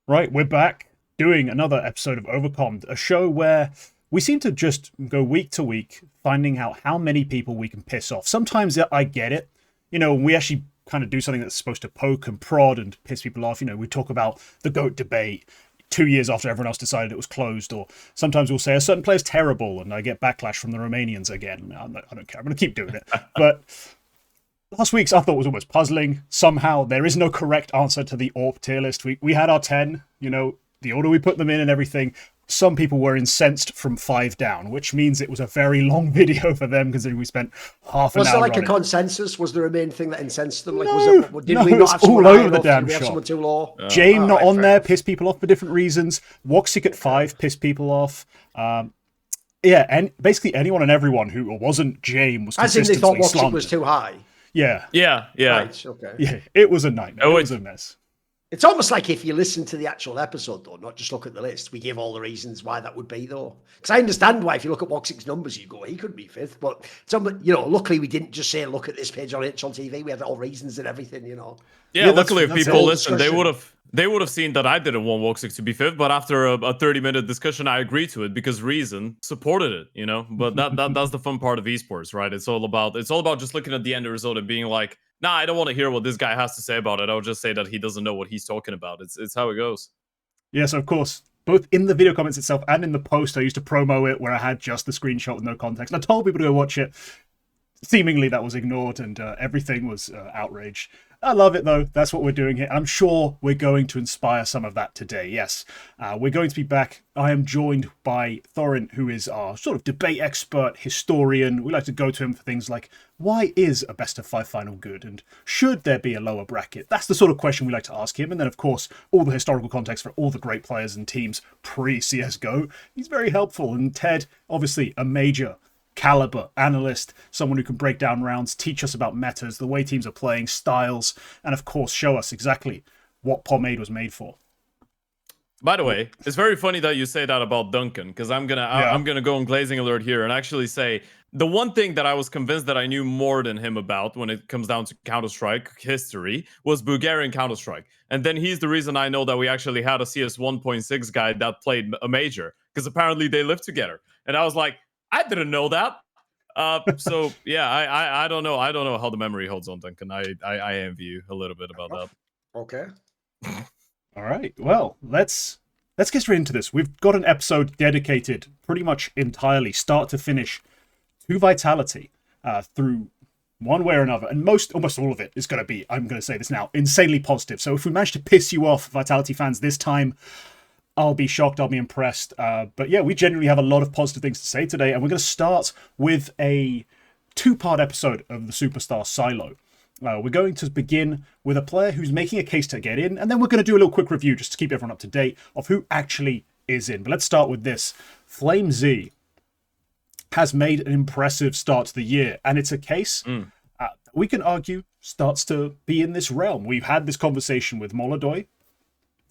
Right, we're back doing another episode of Overcomm'd, a show where we seem to just go week to week, finding out how many people we can piss off. Sometimes I get it. We actually kind of do something that's supposed to poke and prod and piss people off. We talk about the GOAT debate 2 years after everyone else decided it was closed, or sometimes we'll say a certain player's terrible and I get backlash from the Romanians again. I don't care. I'm going to keep doing it. But last week's I thought was almost puzzling. Somehow there is no correct answer to the AWP tier list. We had our 10, the order we put them in and everything. Some people were incensed from 5 down, which means it was a very long video for them considering we spent half an hour. Was there like on a consensus? Was there a main thing that incensed them? Like, no, did we not have someone all over the damn shop? Someone too low? Jame not on there pissed people off for different reasons. Woxic at 5 pissed people off. Yeah, and basically anyone and everyone who wasn't Jame was consistently slandered. As in they thought Woxic was too high? Yeah. Right, okay. Yeah, it was a nightmare. It was a mess. It's almost like if you listen to the actual episode, though, not just look at the list, we give all the reasons why that would be, though. Because I understand why, if you look at Woxic's numbers, you go, he could be 5th. But, luckily we didn't just say, look at this page on HLTV. We had all reasons and everything, Yeah, luckily if people listened, they would have seen that I didn't want Woxic to be 5th, but after a 30-minute discussion, I agreed to it because reason supported it, But that's the fun part of esports, right? It's all about just looking at the end result and being like, nah, I don't want to hear what this guy has to say about it. I'll just say that he doesn't know what he's talking about. It's how it goes. Yes, of course. Both in the video comments itself and in the post, I used to promo it where I had just the screenshot with no context. And I told people to go watch it. Seemingly that was ignored and everything was outraged. I love it, though. That's what we're doing here. I'm sure we're going to inspire some of that today. Yes, we're going to be back. I am joined by Thorin, who is our sort of debate expert, historian. We like to go to him for things like, why is a best-of-5 final good? And should there be a lower bracket? That's the sort of question we like to ask him. And then, of course, all the historical context for all the great players and teams pre-CSGO. He's very helpful. And Ted, obviously, a major caliber analyst, someone who can break down rounds, teach us about metas, the way teams are playing, styles, and of course show us exactly what Pomade was made for. By the way, it's very funny that you say that about Duncan, because I'm gonna go on Glazing alert here and actually say the one thing that I was convinced that I knew more than him about when it comes down to Counter-Strike history was Bulgarian Counter-Strike. And then he's the reason I know that we actually had a CS 1.6 guy that played a major, because apparently they lived together. And I was like, I didn't know that. So yeah, I don't know. I don't know how the memory holds on, Duncan. I envy you a little bit about that. Okay. All right. Well, let's get straight into this. We've got an episode dedicated pretty much entirely, start to finish, to Vitality through one way or another. And almost all of it is going to be, I'm going to say this now, insanely positive. So if we manage to piss you off, Vitality fans, this time, I'll be shocked, I'll be impressed. But yeah, we genuinely have a lot of positive things to say today, and we're going to start with a 2-part episode of the Superstar Silo. We're going to begin with a player who's making a case to get in, and then we're going to do a little quick review just to keep everyone up to date of who actually is in. But let's start with this. flameZ has made an impressive start to the year, and it's a case we can argue starts to be in this realm. We've had this conversation with Molodoy.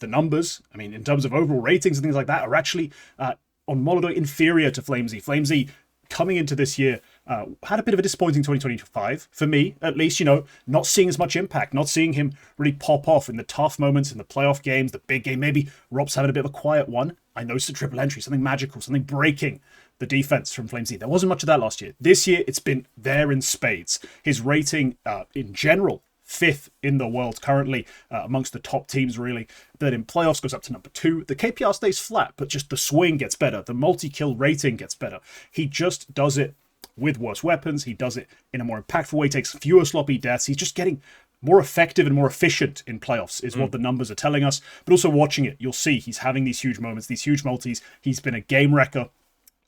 The numbers, I mean, in terms of overall ratings and things like that, are actually on Molodoy inferior to flameZ. flameZ coming into this year had a bit of a disappointing 2025 for me, at least. Not seeing as much impact, not seeing him really pop off in the tough moments in the playoff games, the big game. Maybe Rob's having a bit of a quiet one. I noticed a triple entry, something magical, something breaking the defense from flameZ. There wasn't much of that last year. This year, it's been there in spades. His rating in general, 5th in the world currently amongst the top teams, really. But in playoffs goes up to number 2. The KPR stays flat, but just the swing gets better. The multi-kill rating gets better. He just does it with worse weapons. He does it in a more impactful way, takes fewer sloppy deaths. He's just getting more effective and more efficient in playoffs is what the numbers are telling us. But also watching it, you'll see he's having these huge moments, these huge multis. He's been a game wrecker.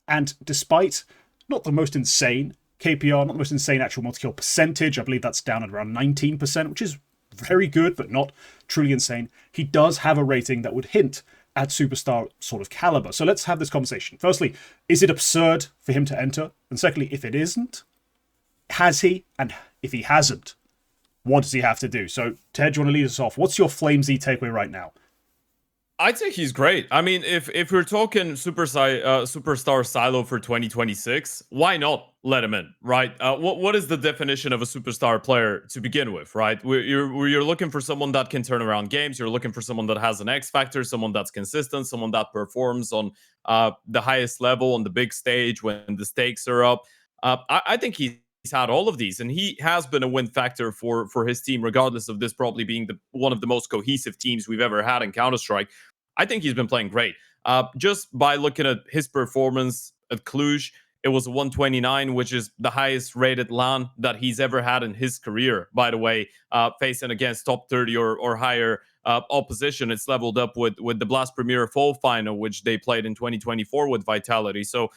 And despite not the most insane KPR, not the most insane actual multi-kill percentage. I believe that's down at around 19%, which is very good, but not truly insane. He does have a rating that would hint at superstar sort of caliber. So let's have this conversation. Firstly, is it absurd for him to enter? And secondly, if it isn't, has he? And if he hasn't, what does he have to do? So Ted, do you want to lead us off? What's your flameZ takeaway right now? I'd say he's great. I mean, if we're talking superstar silo for 2026, why not let him in, right? What is the definition of a superstar player to begin with, right? You're looking for someone that can turn around games. You're looking for someone that has an X factor, someone that's consistent, someone that performs on the highest level on the big stage when the stakes are up. I think he's had all of these, and he has been a win factor for his team, regardless of this probably being one of the most cohesive teams we've ever had in Counter Strike. I think he's been playing great. Just by looking at his performance at Cluj, it was a 129, which is the highest rated LAN that he's ever had in his career, by the way, facing against top 30 or higher opposition. It's leveled up with the Blast Premier Fall Final, which they played in 2024 with Vitality. So,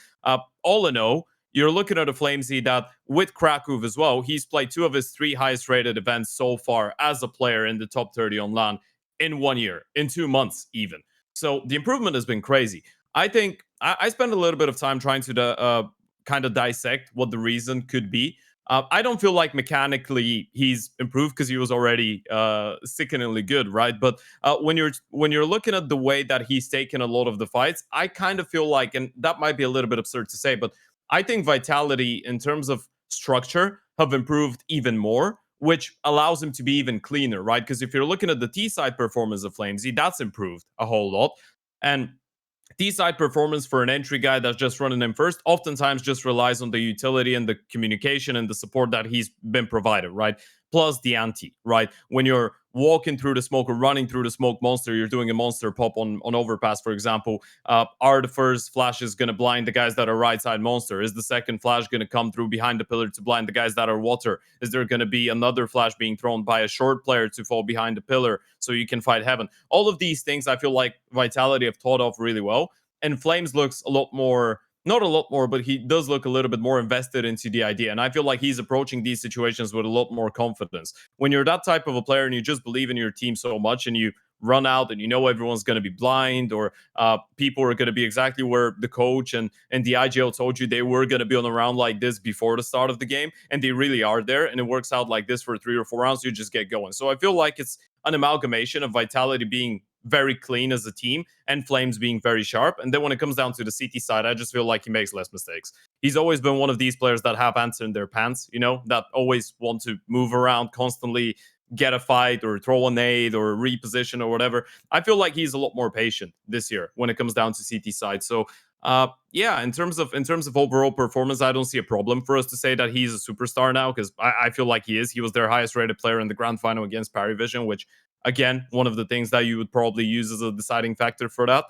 all in all, you're looking at a flameZ that, with Krakow as well, he's played 2 of his 3 highest rated events so far as a player in the top 30 on LAN in 1 year, in 2 months even. So the improvement has been crazy. I think I spent a little bit of time trying to kind of dissect what the reason could be. I don't feel like mechanically he's improved because he was already sickeningly good, right? But when you're looking at the way that he's taken a lot of the fights, I kind of feel like, and that might be a little bit absurd to say, but I think Vitality in terms of structure have improved even more, which allows him to be even cleaner, right? Because if you're looking at the T-side performance of flameZ, that's improved a whole lot. And T-side performance for an entry guy that's just running in first oftentimes just relies on the utility and the communication and the support that he's been provided, right? Plus the anti, right? When you're walking through the smoke or running through the smoke monster, you're doing a monster pop on overpass, for example. Are the first flashes going to blind the guys that are right side monster? Is the second flash going to come through behind the pillar to blind the guys that are water? Is there going to be another flash being thrown by a short player to fall behind the pillar so you can fight heaven? All of these things I feel like Vitality have thought of really well. And Flames looks a lot more, not a lot more, but he does look a little bit more invested into the idea. And I feel like he's approaching these situations with a lot more confidence. When you're that type of a player and you just believe in your team so much and you run out and you know everyone's going to be blind or people are going to be exactly where the coach and the IGL told you they were going to be on a round like this before the start of the game, and they really are there, and it works out like this for 3 or 4 rounds, you just get going. So I feel like it's an amalgamation of Vitality being very clean as a team and Flames being very sharp. And then when it comes down to the CT side, I just feel like he makes less mistakes. He's always been one of these players that have ants in their pants, you know, that always want to move around constantly, get a fight or throw a nade or reposition or whatever. I feel like he's a lot more patient this year when it comes down to CT side. So yeah, in terms of overall performance, I don't see a problem for us to say that he's a superstar now, because I feel like he is. He was their highest rated player in the grand final against Parivision, which again, one of the things that you would probably use as a deciding factor for that.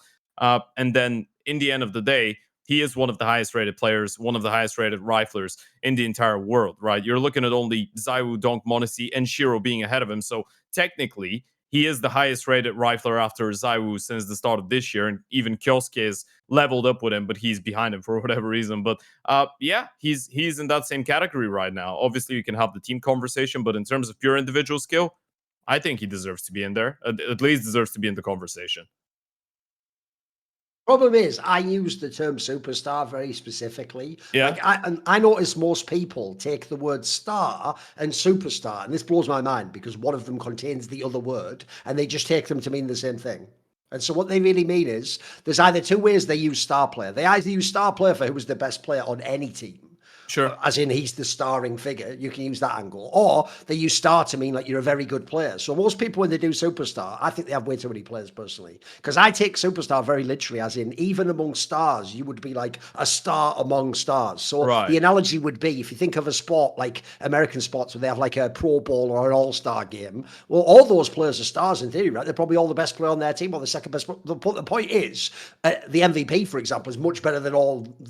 And then in the end of the day, he is one of the highest rated players, one of the highest rated riflers in the entire world, right? You're looking at only Zaiwu, Donk, Monacy, and Shiro being ahead of him. So technically, he is the highest rated rifler after Zaiwu since the start of this year. And even Kioske is leveled up with him, but he's behind him for whatever reason. But yeah, he's in that same category right now. Obviously, you can have the team conversation, but in terms of pure individual skill, I think he deserves to be in there. At least deserves to be in the conversation. Problem is, I use the term superstar very specifically. Yeah. Like I notice most people take the word star and superstar, and this blows my mind because one of them contains the other word, and they just take them to mean the same thing. And so what they really mean is there's either 2 ways they use star player. They either use star player for who was the best player on any team. Sure. As in he's the starring figure. You can use that angle. Or they use star to mean like you're a very good player. So most people, when they do superstar, I think they have way too many players personally. Because I take superstar very literally, as in even among stars, you would be like a star among stars. So the analogy would be, if you think of a sport like American sports where they have like a Pro Bowl or an All-Star game, well, all those players are stars in theory, right? They're probably all the best player on their team or the second best. The point is, the MVP, for example, is much better than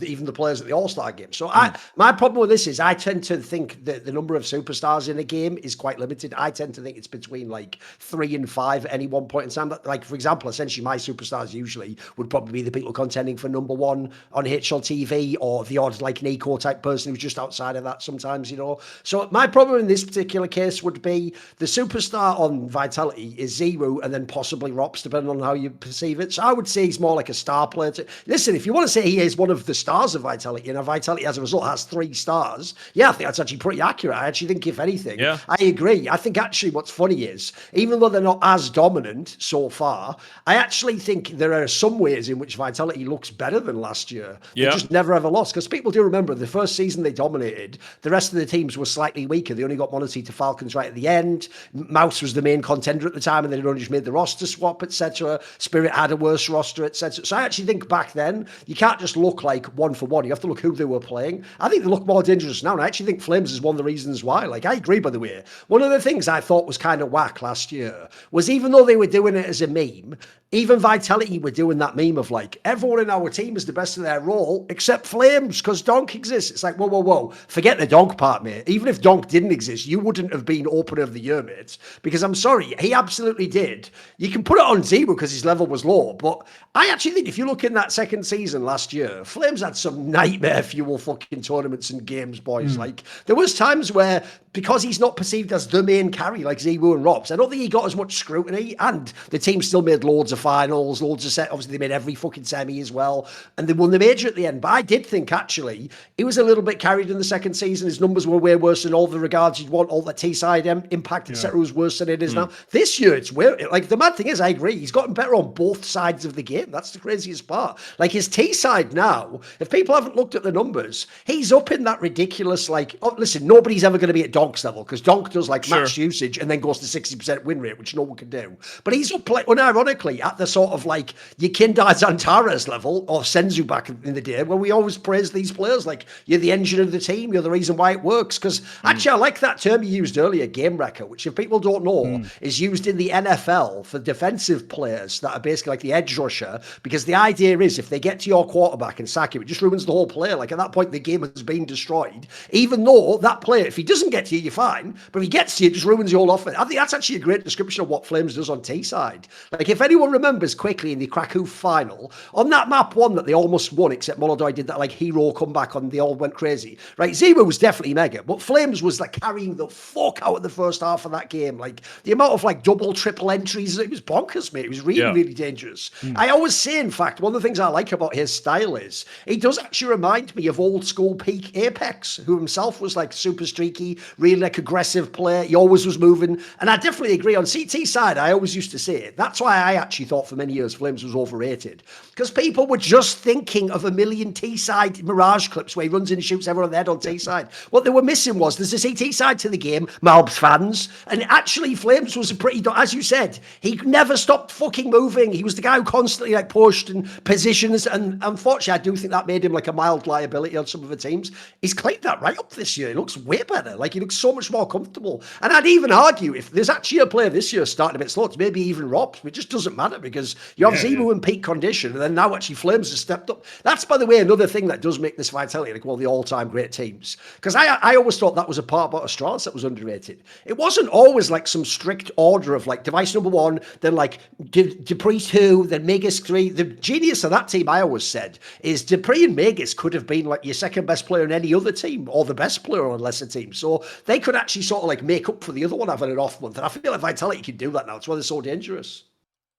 even the players at the All-Star game. So my problem with this is I tend to think that the number of superstars in a game is quite limited. I tend to think it's between like 3 and 5 at any one point in time. Like, for example, essentially my superstars usually would probably be the people contending for number 1 on HLTV, or the odd like Nico type person who's just outside of that sometimes, you know. So my problem in this particular case would be the superstar on Vitality is Zero and then possibly Rops, depending on how you perceive it. So I would say he's more like a star player. Listen, if you want to say he is one of the stars of Vitality, you know, Vitality as a result has 3 3 stars. Yeah, I think that's actually pretty accurate. I actually think, if anything, Yeah. I agree. I think actually what's funny is, even though they're not as dominant so far, I actually think there are some ways in which Vitality looks better than last year. They just never ever lost. Because people do remember the first season they dominated, the rest of the teams were slightly weaker. They only got 1 or 2 to Falcons right at the end. Mouse was the main contender at the time, and they'd only just made the roster swap, etc. Spirit had a worse roster, etc. So I actually think back then, you can't just look like one for one. You have to look who they were playing. I think they look more dangerous now, and I actually think flameZ is one of the reasons why. Like, I agree, by the way. One of the things I thought was kind of whack last year was, even though they were doing it as a meme, even Vitality were doing that meme of like, everyone in our team is the best in their role except flameZ because Donk exists. It's like, whoa, whoa, whoa. Forget the Donk part, mate. Even if Donk didn't exist, you wouldn't have been opener of the year, mate. Because I'm sorry, he absolutely did. You can put it on Zero because his level was low, but I actually think if you look in that second season last year, flameZ had some nightmare fuel fucking tournaments and games, boys. Like, there was times where, because he's not perceived as the main carry like Zero and Robs, I don't think he got as much scrutiny, and the team still made loads of finals, loads of set. Obviously, they made every fucking semi as well, and they won the major at the end. But I did think, actually, he was a little bit carried in the second season. His numbers were way worse in all the regards you'd want. All the T-side impact, etc., was worse than it is now. This year, it's weird. Like, the mad thing is, I agree, he's gotten better on both sides of the game. That's the craziest part. Like, his T-side now, if people haven't looked at the numbers, he's up in that ridiculous, like, oh, listen, nobody's ever going to be at Donk's level, because Donk does, like, match usage and then goes to 60% win rate, which no one can do. But he's up, like, unironically, at the sort of, like, your Kindars Antares level, or Senzu back in the day, where we always praise these players, like, you're the engine of the team, you're the reason why it works. Because, actually, I like that term you used earlier, game wrecker, which, if people don't know, is used in the NFL for defensive players that are basically like the edge rusher, because the idea is, if they get to your quarterback and sack him, it just ruins the whole play. Like, at that point, the game has been destroyed, even though that player, if he doesn't get to you, you're fine, but if he gets to you, it just ruins your whole offense. I think that's actually a great description of what flameZ does on T-side. Like, if anyone remembers quickly in the Krakow final, on that map one that they almost won, except Molodoi did that, like, hero comeback on, they all went crazy, right? Zero was definitely mega, but flameZ was, like, carrying the fuck out of the first half of that game. Like, the amount of, like, double, triple entries, it was bonkers, mate. It was really, really dangerous. I always say, in fact, one of the things I like about his style is, he does actually remind me of old school peak Apex, who himself was, like, super streaky, really, like, aggressive player. He always was moving. And I definitely agree. On CT side, I always used to say it. That's why I actually thought for many years flameZ was overrated. Because people were just thinking of a million T-side Mirage clips where he runs in and shoots everyone on the head on T-side. What they were missing was, there's a CT side to the game, Malbs fans. And actually, flameZ was a pretty, as you said, he never stopped fucking moving. He was the guy who constantly, like, pushed and positions. And unfortunately, I do think that made him, like, a mild liability on some of the teams. He's cleaned that right up this year. He looks way better. Like, he looks so much more comfortable. And I'd even argue, if there's actually a player this year starting a bit slow, it's maybe even Robs. It just doesn't matter, because you have Zemo in peak condition, and then now actually flameZ has stepped up. That's, by the way, another thing that does make this Vitality like one of the all-time great teams. Because I always thought that was a part about Astralis that was underrated. It wasn't always like some strict order of, like, device number 1, then, like, Dupree 2, then Magus 3. The genius of that team, I always said, is Dupree and Magus could have been, like, your second best player in any other team, or the best player on a lesser team. So they could actually sort of, like, make up for the other one having an off month. And I feel like Vitality can do that now. It's why they're so dangerous.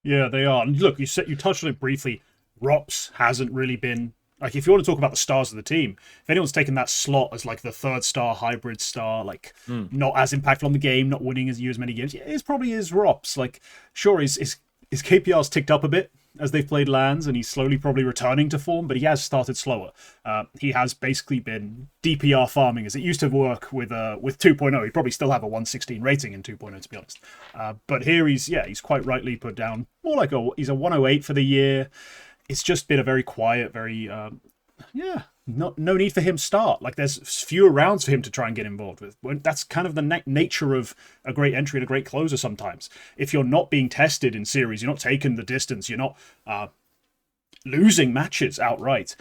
Yeah, they are. And look, you touched on it briefly. Rops hasn't really been, like, if you want to talk about the stars of the team, if anyone's taken that slot as, like, the third star, hybrid star, like, not as impactful on the game, not winning as many games, it probably is Rops. Like, sure, his KPR's ticked up a bit as they've played lands, and he's slowly probably returning to form, but he has started slower. He has basically been DPR farming, as it used to work with 2.0. He'd probably still have a 116 rating in 2.0, to be honest. But here he's quite rightly put down more like he's a 108 for the year. It's just been a very quiet, very no need for him to start. Like, there's fewer rounds for him to try and get involved with. That's kind of the nature of a great entry and a great closer sometimes. If you're not being tested in series, you're not taking the distance, you're not losing matches outright,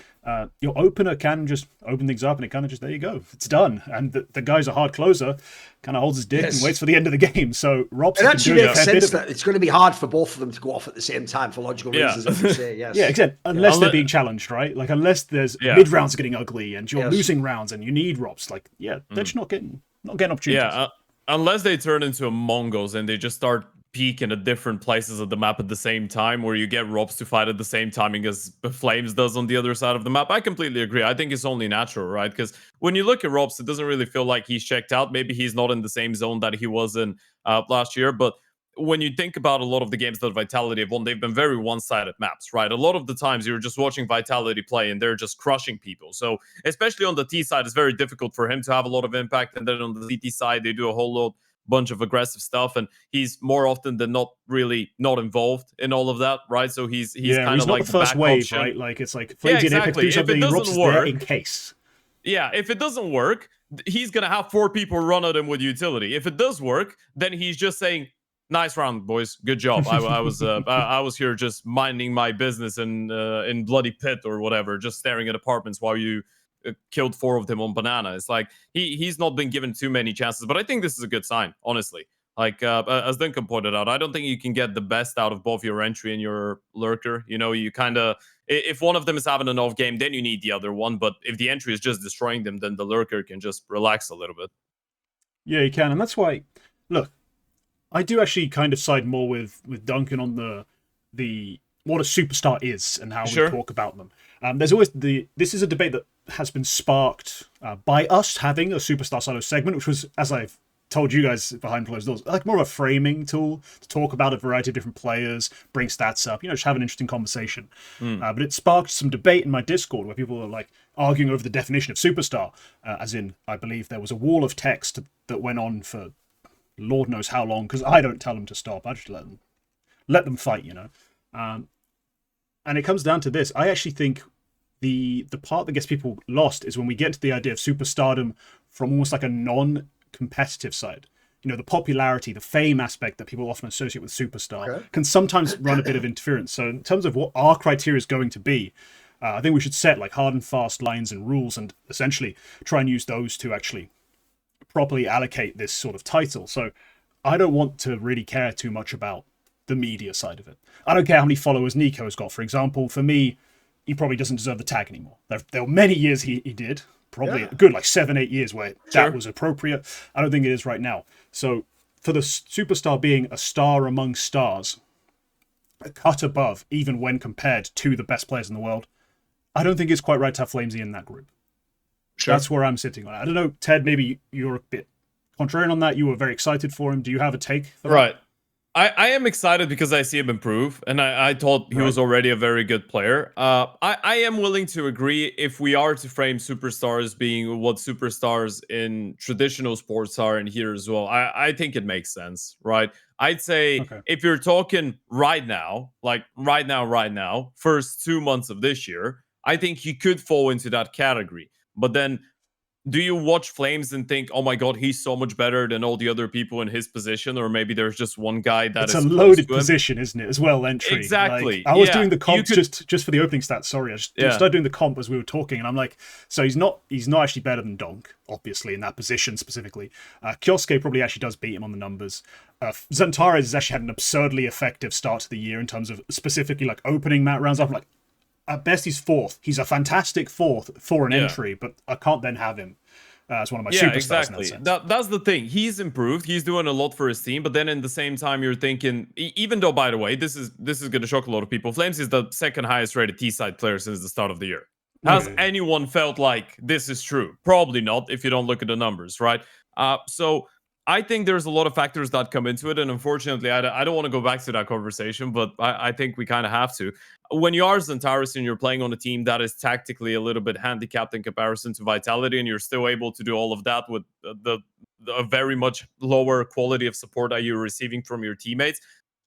your opener can just open things up and it kind of just, there you go, it's done. And the guy's a hard closer, kind of holds his dick and waits for the end of the game. So Robson it actually makes sense that it's going to be hard for both of them to go off at the same time for logical reasons, as you say. Yes. Yeah, exactly. Unless they're being challenged, right? Like, unless there's mid rounds are getting ugly and you're losing rounds and you need Robs, like, they're just not getting opportunities. Yeah, unless they turn into a Mongols and they just start peak in the different places of the map at the same time, where you get Robs to fight at the same timing as flameZ does on the other side of the map. I completely agree. I think it's only natural, right? Because when you look at Robs, it doesn't really feel like he's checked out. Maybe he's not in the same zone that he was in last year, but when you think about a lot of the games that Vitality have won, they've been very one-sided maps, right? A lot of the times you're just watching Vitality play and they're just crushing people. So especially on the T side, it's very difficult for him to have a lot of impact. And then on the CT side, they do a whole bunch of aggressive stuff, and he's more often than not really not involved in all of that, right? So he's kind of like the first wave, option. Right? Like it's like flameZ and Apex do something, and Robs is there in case. Yeah, if it doesn't work, he's gonna have 4 people run at him with utility. If it does work, then he's just saying, "Nice round, boys. Good job. I was here just minding my business in bloody pit or whatever, just staring at apartments while you killed 4 of them on banana." It's like he's not been given too many chances, but I think this is a good sign, honestly. Like as Duncan pointed out, I don't think you can get the best out of both your entry and your lurker. You know, you kind of, if one of them is having an off game, then you need the other one. But if the entry is just destroying them, then the lurker can just relax a little bit. Yeah, you can, and that's why. Look, I do actually kind of side more with Duncan on the what a superstar is and how we talk about them. There's always this is a debate that has been sparked by us having a superstar solo segment, which was, as I've told you guys behind closed doors, like more of a framing tool to talk about a variety of different players, bring stats up, just have an interesting conversation. But it sparked some debate in my Discord where people were like arguing over the definition of superstar, as in, I believe there was a wall of text that went on for Lord knows how long, because I don't tell them to stop. I just let them fight, And it comes down to this. I actually think the part that gets people lost is when we get to the idea of superstardom from almost like a non-competitive side. The popularity, the fame aspect that people often associate with superstar can sometimes run a bit of interference. So in terms of what our criteria is going to be, I think we should set like hard and fast lines and rules and essentially try and use those to actually properly allocate this sort of title. So I don't want to really care too much about the media side of it. I don't care how many followers Nico's got, for example. For me, he probably doesn't deserve the tag anymore. There were many years he did, probably a good like 7-8 years where that was appropriate. I don't think it is right now. So for the superstar being a star among stars, a cut above even when compared to the best players in the world, I don't think it's quite right to have flameZ in that group. That's where I'm sitting on it. I don't know, Ted, maybe you're a bit contrarian on that. You were very excited for him. Do you have a take for that? Right. I am excited because I see him improve, and I thought he was already a very good player. I am willing to agree if we are to frame superstars being what superstars in traditional sports are in here as well. I think it makes sense, right? I'd say if you're talking right now, first 2 months of this year, I think he could fall into that category. But then, do you watch flameZ and think, oh my god, he's so much better than all the other people in his position? Or maybe there's just one guy that is a loaded position, isn't it, as well, entry? Exactly. Like, I was doing the comps just for the opening stats, sorry. I started doing the comp as we were talking, and I'm like, so he's not actually better than Donk, obviously, in that position specifically. Kioske probably actually does beat him on the numbers. Xantares has actually had an absurdly effective start to the year in terms of specifically like opening map rounds. I'm like, at best, he's 4th. He's a fantastic 4th for an entry, but I can't then have him as one of my superstars. Exactly. In that sense. That's the thing. He's improved. He's doing a lot for his team, but then in the same time, you're thinking, even though, by the way, this is going to shock a lot of people, flameZ is the 2nd highest rated T-side player since the start of the year. Has anyone felt like this is true? Probably not, if you don't look at the numbers, right? So I think there's a lot of factors that come into it, and unfortunately, I don't want to go back to that conversation, but I think we kind of have to. When you are Xantares and you're playing on a team that is tactically a little bit handicapped in comparison to Vitality, and you're still able to do all of that with a very much lower quality of support that you're receiving from your teammates,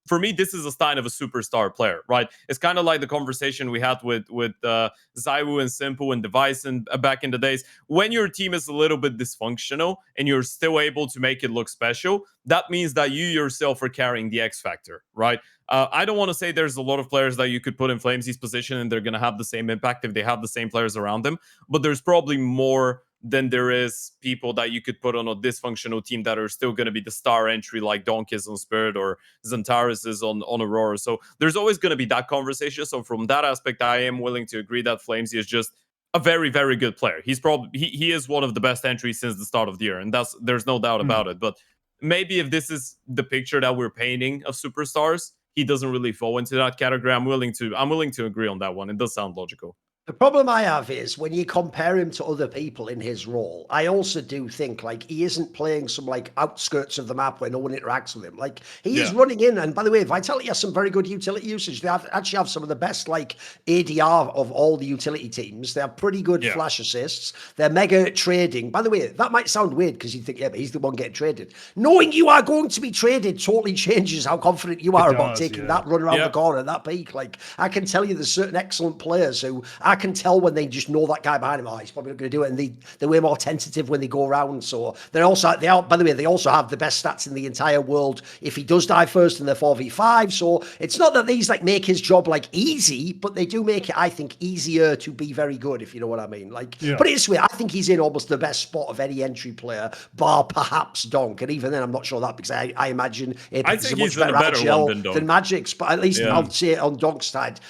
for me, this is a sign of a superstar player, right? It's kind of like the conversation we had with Zywoo and Simple and Device and back in the days. When your team is a little bit dysfunctional and you're still able to make it look special, that means that you yourself are carrying the X factor, right? I don't want to say there's a lot of players that you could put in flameZ's position and they're going to have the same impact if they have the same players around them, but there's probably more than there is people that you could put on a dysfunctional team that are still going to be the star entry like Donk is on Spirit or Xantares is on Aurora. So there's always going to be that conversation. So from that aspect, I am willing to agree that flameZ is just a very, very good player. He's probably he is one of the best entries since the start of the year, and there's no doubt about it. But maybe if this is the picture that we're painting of superstars, he doesn't really fall into that category. I'm willing to agree on that one. It does sound logical. The problem I have is when you compare him to other people in his role, I also do think like he isn't playing some like outskirts of the map where no one interacts with him. Like he is running in, and by the way, Vitality has some very good utility usage. They actually have some of the best like ADR of all the utility teams. They have pretty good flash assists. They're mega trading. By the way, that might sound weird because you think, yeah, but he's the one getting traded. Knowing you are going to be traded totally changes how confident you are about taking that run around the corner, that peak. Like I can tell you there's certain excellent players who I can tell when they just know that guy behind him, he's probably not going to do it, and they're way more tentative when they go around. So they also have the best stats in the entire world if he does die first in the 4v5. So it's not that these like make his job like easy, but they do make it, I think, easier to be very good, if you know what I mean. Like, but it's weird. I think he's in almost the best spot of any entry player, bar perhaps Donk, and even then I'm not sure that because I imagine Apex is a much better agile than Magic's, but at least I would say on Donk's side,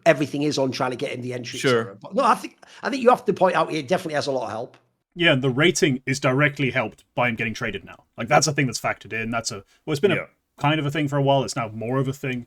everything is on trying to get in the entry. Sure. But no, I think you have to point out he definitely has a lot of help. Yeah, and the rating is directly helped by him getting traded now. Like that's a thing that's factored in. It's been a kind of a thing for a while. It's now more of a thing.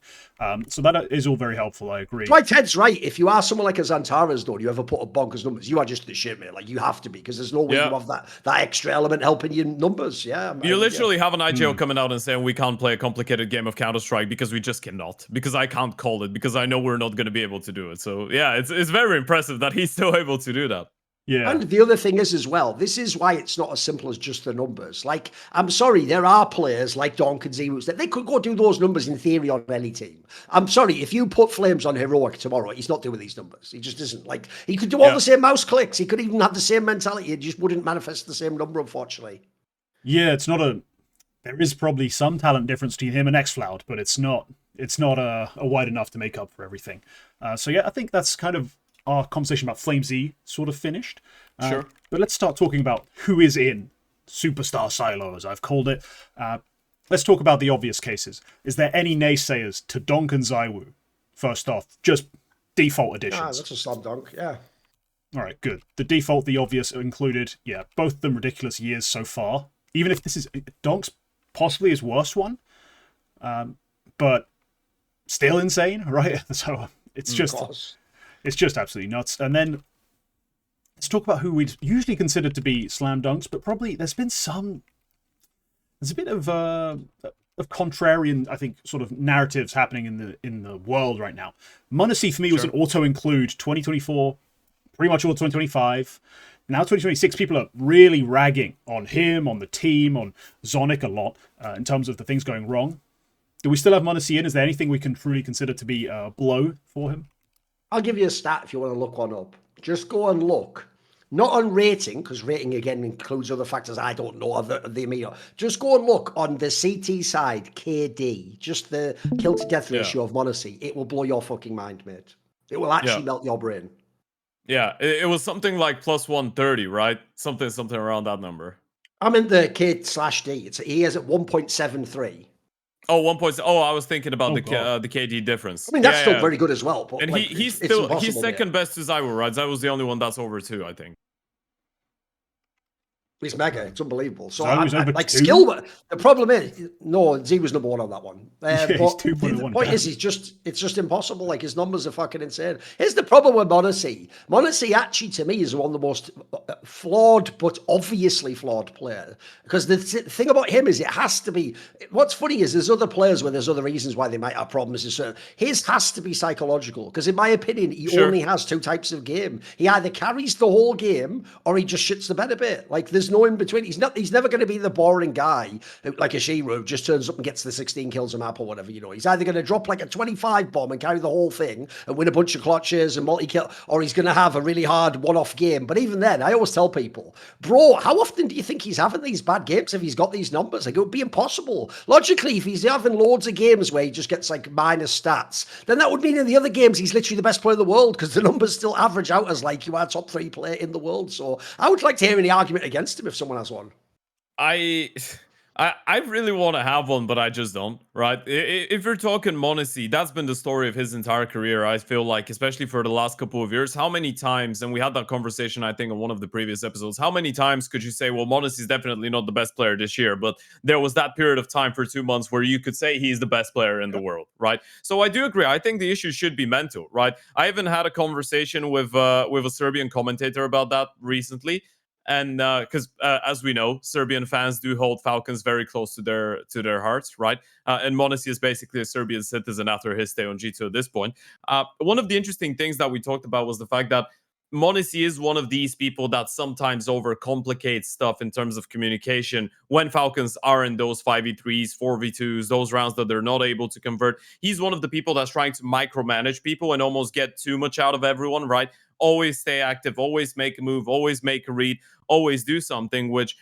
So that is all very helpful. I agree. Why Ted's right. If you are someone like a Xantaras, though, you ever put up bonkers numbers, you are just the shit, mate. Like you have to be because there's no way you have that extra element helping you numbers. Yeah, you literally have an IGL coming out and saying we can't play a complicated game of Counter-Strike because we just cannot. Because I can't call it. Because I know we're not going to be able to do it. So yeah, it's very impressive that he's still able to do that. Yeah. And the other thing is as well, this is why it's not as simple as just the numbers. Like, I'm sorry, there are players like Donk and Zeus that they could go do those numbers in theory on any team. I'm sorry, if you put flameZ on Heroic tomorrow, he's not doing these numbers. He just isn't. Like, he could do all the same mouse clicks. He could even have the same mentality. It just wouldn't manifest the same number, unfortunately. Yeah, there is probably some talent difference between him and xFloud, but it's not a wide enough to make up for everything. So yeah, I think that's kind of our conversation about flameZ sort of finished. Sure. But let's start talking about who is in Superstar Silo, as I've called it. Let's talk about the obvious cases. Is there any naysayers to Donk and ZywOo? First off, just default additions. That's a slam dunk, yeah. All right, good. The default, the obvious included, both of them ridiculous years so far. Even if this is Donk's possibly his worst one, but still insane, right? So it's just absolutely nuts. And then let's talk about who we'd usually consider to be slam dunks, but probably there's a bit of contrarian, I think, sort of narratives happening in the world right now. m0NESY for me was an auto-include 2024, pretty much all 2025. Now 2026, people are really ragging on him, on the team, on Zonic a lot in terms of the things going wrong. Do we still have m0NESY in? Is there anything we can truly consider to be a blow for him? I'll give you a stat if you want to look one up. Just go and look. Not on rating, because rating, again, includes other factors I don't know of the amino. Just go and look on the CT side, KD, just the kill to death ratio of m0NESY. It will blow your fucking mind, mate. It will actually melt your brain. Yeah, it was something like plus 130, right? Something around that number. I'm in the K/D. He has at 1.73. Oh, 1. I was thinking about the KD difference. I mean, that's still very good as well. But and like, he's second best to ZywOo, right? ZywOo's the only one that's over 2, I think. It's mega. It's unbelievable. So, like skill. The problem is, no, Z was number 1 on that one. But the point is, it's just impossible. Like his numbers are fucking insane. Here's the problem with m0NESY. m0NESY actually, to me, is one of the most flawed, but obviously flawed player. Because the thing about him is, it has to be. What's funny is there's other players where there's other reasons why they might have problems. His has to be psychological. Because in my opinion, he only has 2 types of game. He either carries the whole game or he just shits the bed a bit. Like there's no in between. He's never going to be the boring guy like a Shiro just turns up and gets the 16 kills a map or whatever, you know. He's either going to drop like a 25 bomb and carry the whole thing and win a bunch of clutches and multi-kill, or he's going to have a really hard one-off game. But even then, I always tell people, bro, how often do you think he's having these bad games if he's got these numbers? Like, it would be impossible. Logically, if he's having loads of games where he just gets like minus stats, then that would mean in the other games he's literally the best player in the world because the numbers still average out as like you are top 3 player in the world. So I would like to hear any argument against him if someone has one. I really want to have one, but I just don't, right? If you're talking Monacy, that's been the story of his entire career, I feel like, especially for the last couple of years. How many times, and we had that conversation, I think, on one of the previous episodes, how many times could you say, well, Monacy is definitely not the best player this year, but there was that period of time for 2 months where you could say he's the best player in the world, right? So I do agree. I think the issue should be mental, right? I even had a conversation with a Serbian commentator about that recently, and because as we know, Serbian fans do hold Falcons very close to their hearts, right? And Monesi is basically a Serbian citizen after his stay on G2 at this point. One of the interesting things that we talked about was the fact that Monesi is one of these people that sometimes overcomplicates stuff in terms of communication when Falcons are in those 5v3s, 4v2s, those rounds that they're not able to convert. He's one of the people that's trying to micromanage people and almost get too much out of everyone, right? Always stay active, always make a move, always make a read, always do something, which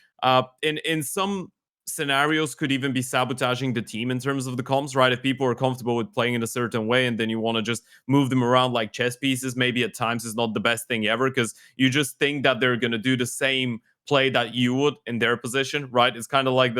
in some scenarios could even be sabotaging the team in terms of the comms, right? If people are comfortable with playing in a certain way and then you want to just move them around like chess pieces, maybe at times is not the best thing ever, because you just think that they're going to do the same play that you would in their position, right? It's kind of like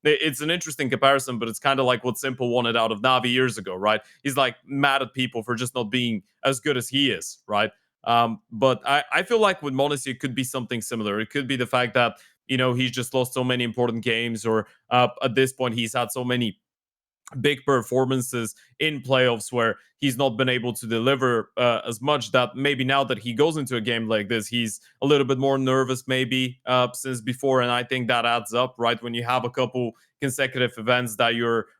it's an interesting comparison, but it's kind of like what Simple wanted out of Navi years ago, right? He's like mad at people for just not being as good as he is, right? But I feel like with Monesi, it could be something similar. It could be the fact that, he's just lost so many important games, or at this point, he's had so many big performances in playoffs where he's not been able to deliver as much, that maybe now that he goes into a game like this, he's a little bit more nervous maybe since before. And I think that adds up, right? When you have a couple consecutive events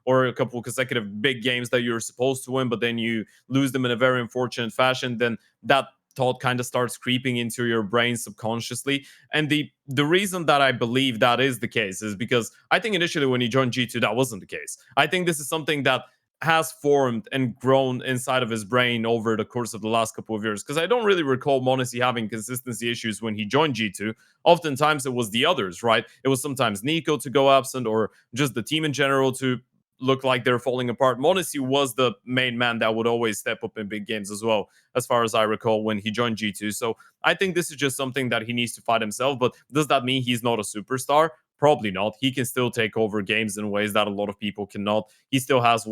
or a couple consecutive big games that you're supposed to win, but then you lose them in a very unfortunate fashion, then that thought kind of starts creeping into your brain subconsciously. And the reason that I believe that is the case is because I think initially when he joined G2, that wasn't the case. I think this is something that has formed and grown inside of his brain over the course of the last couple of years. Because I don't really recall Monesi having consistency issues when he joined G2. Oftentimes it was the others, right? It was sometimes Nico to go absent, or just the team in general to look like they're falling apart. Monesi was the main man that would always step up in big games as well, as far as I recall, when he joined G2. So I think this is just something that he needs to fight himself. But does that mean he's not a superstar? Probably not. He can still take over games in ways that a lot of people cannot. He still has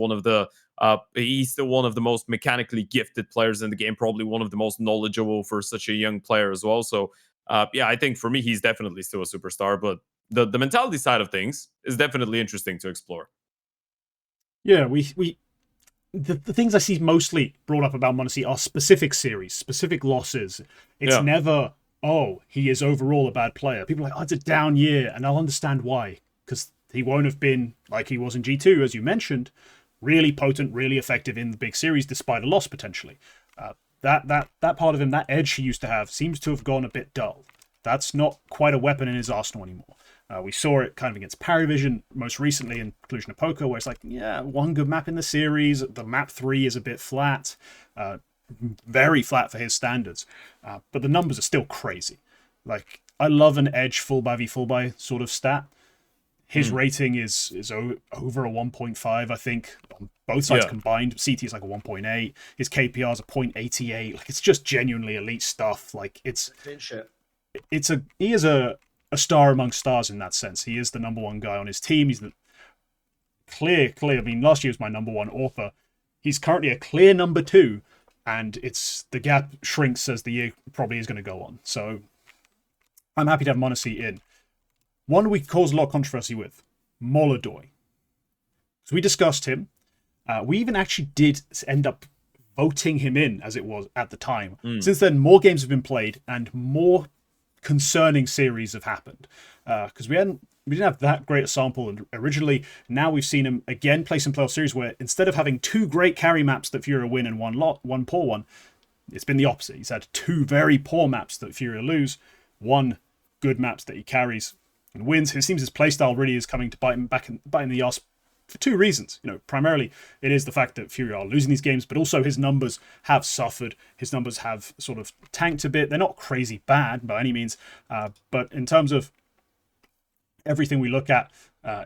he's still one of the most mechanically gifted players in the game, probably one of the most knowledgeable for such a young player as well. So yeah, I think for me, he's definitely still a superstar. But the mentality side of things is definitely interesting to explore. Yeah, the things I see mostly brought up about Monesi are specific series, specific losses. It's never, oh, he is overall a bad player. People are like, oh, it's a down year, and I'll understand why. Because he won't have been, like he was in G2, as you mentioned, really potent, really effective in the big series, despite a loss potentially. That part of him, that edge he used to have, seems to have gone a bit dull. That's not quite a weapon in his arsenal anymore. We saw it kind of against Parivision most recently in Conclusion of Poker, where it's like, yeah, one good map in the series. The map 3 is a bit flat, very flat for his standards, but the numbers are still crazy. Like, I love an edge full buy v full buy sort of stat. His rating is over a 1.5, I think, on both sides combined. CT is like a 1.8. His KPR is a 0.88. Like, it's just genuinely elite stuff. Like, he is a star among stars in that sense. He is the number one guy on his team. He's the clear. I mean, last year was my number one AWPer. He's currently a clear number 2, and the gap shrinks as the year probably is going to go on. So I'm happy to have Monesi in. One we caused a lot of controversy with, Molodoy. So we discussed him. We even actually did end up voting him in, as it was at the time. Since then, more games have been played and more concerning series have happened, because we didn't have that great a sample originally. Now we've seen him again play some playoff series where instead of having 2 great carry maps that Furia win and one poor one, it's been the opposite. He's had 2 very poor maps that Furia lose, 1 good maps that he carries and wins. It seems his playstyle really is coming to bite him in the ass for 2 reasons. Primarily it is the fact that Furia are losing these games, but also his numbers have suffered. His numbers have sort of tanked a bit. They're not crazy bad by any means, but in terms of everything we look at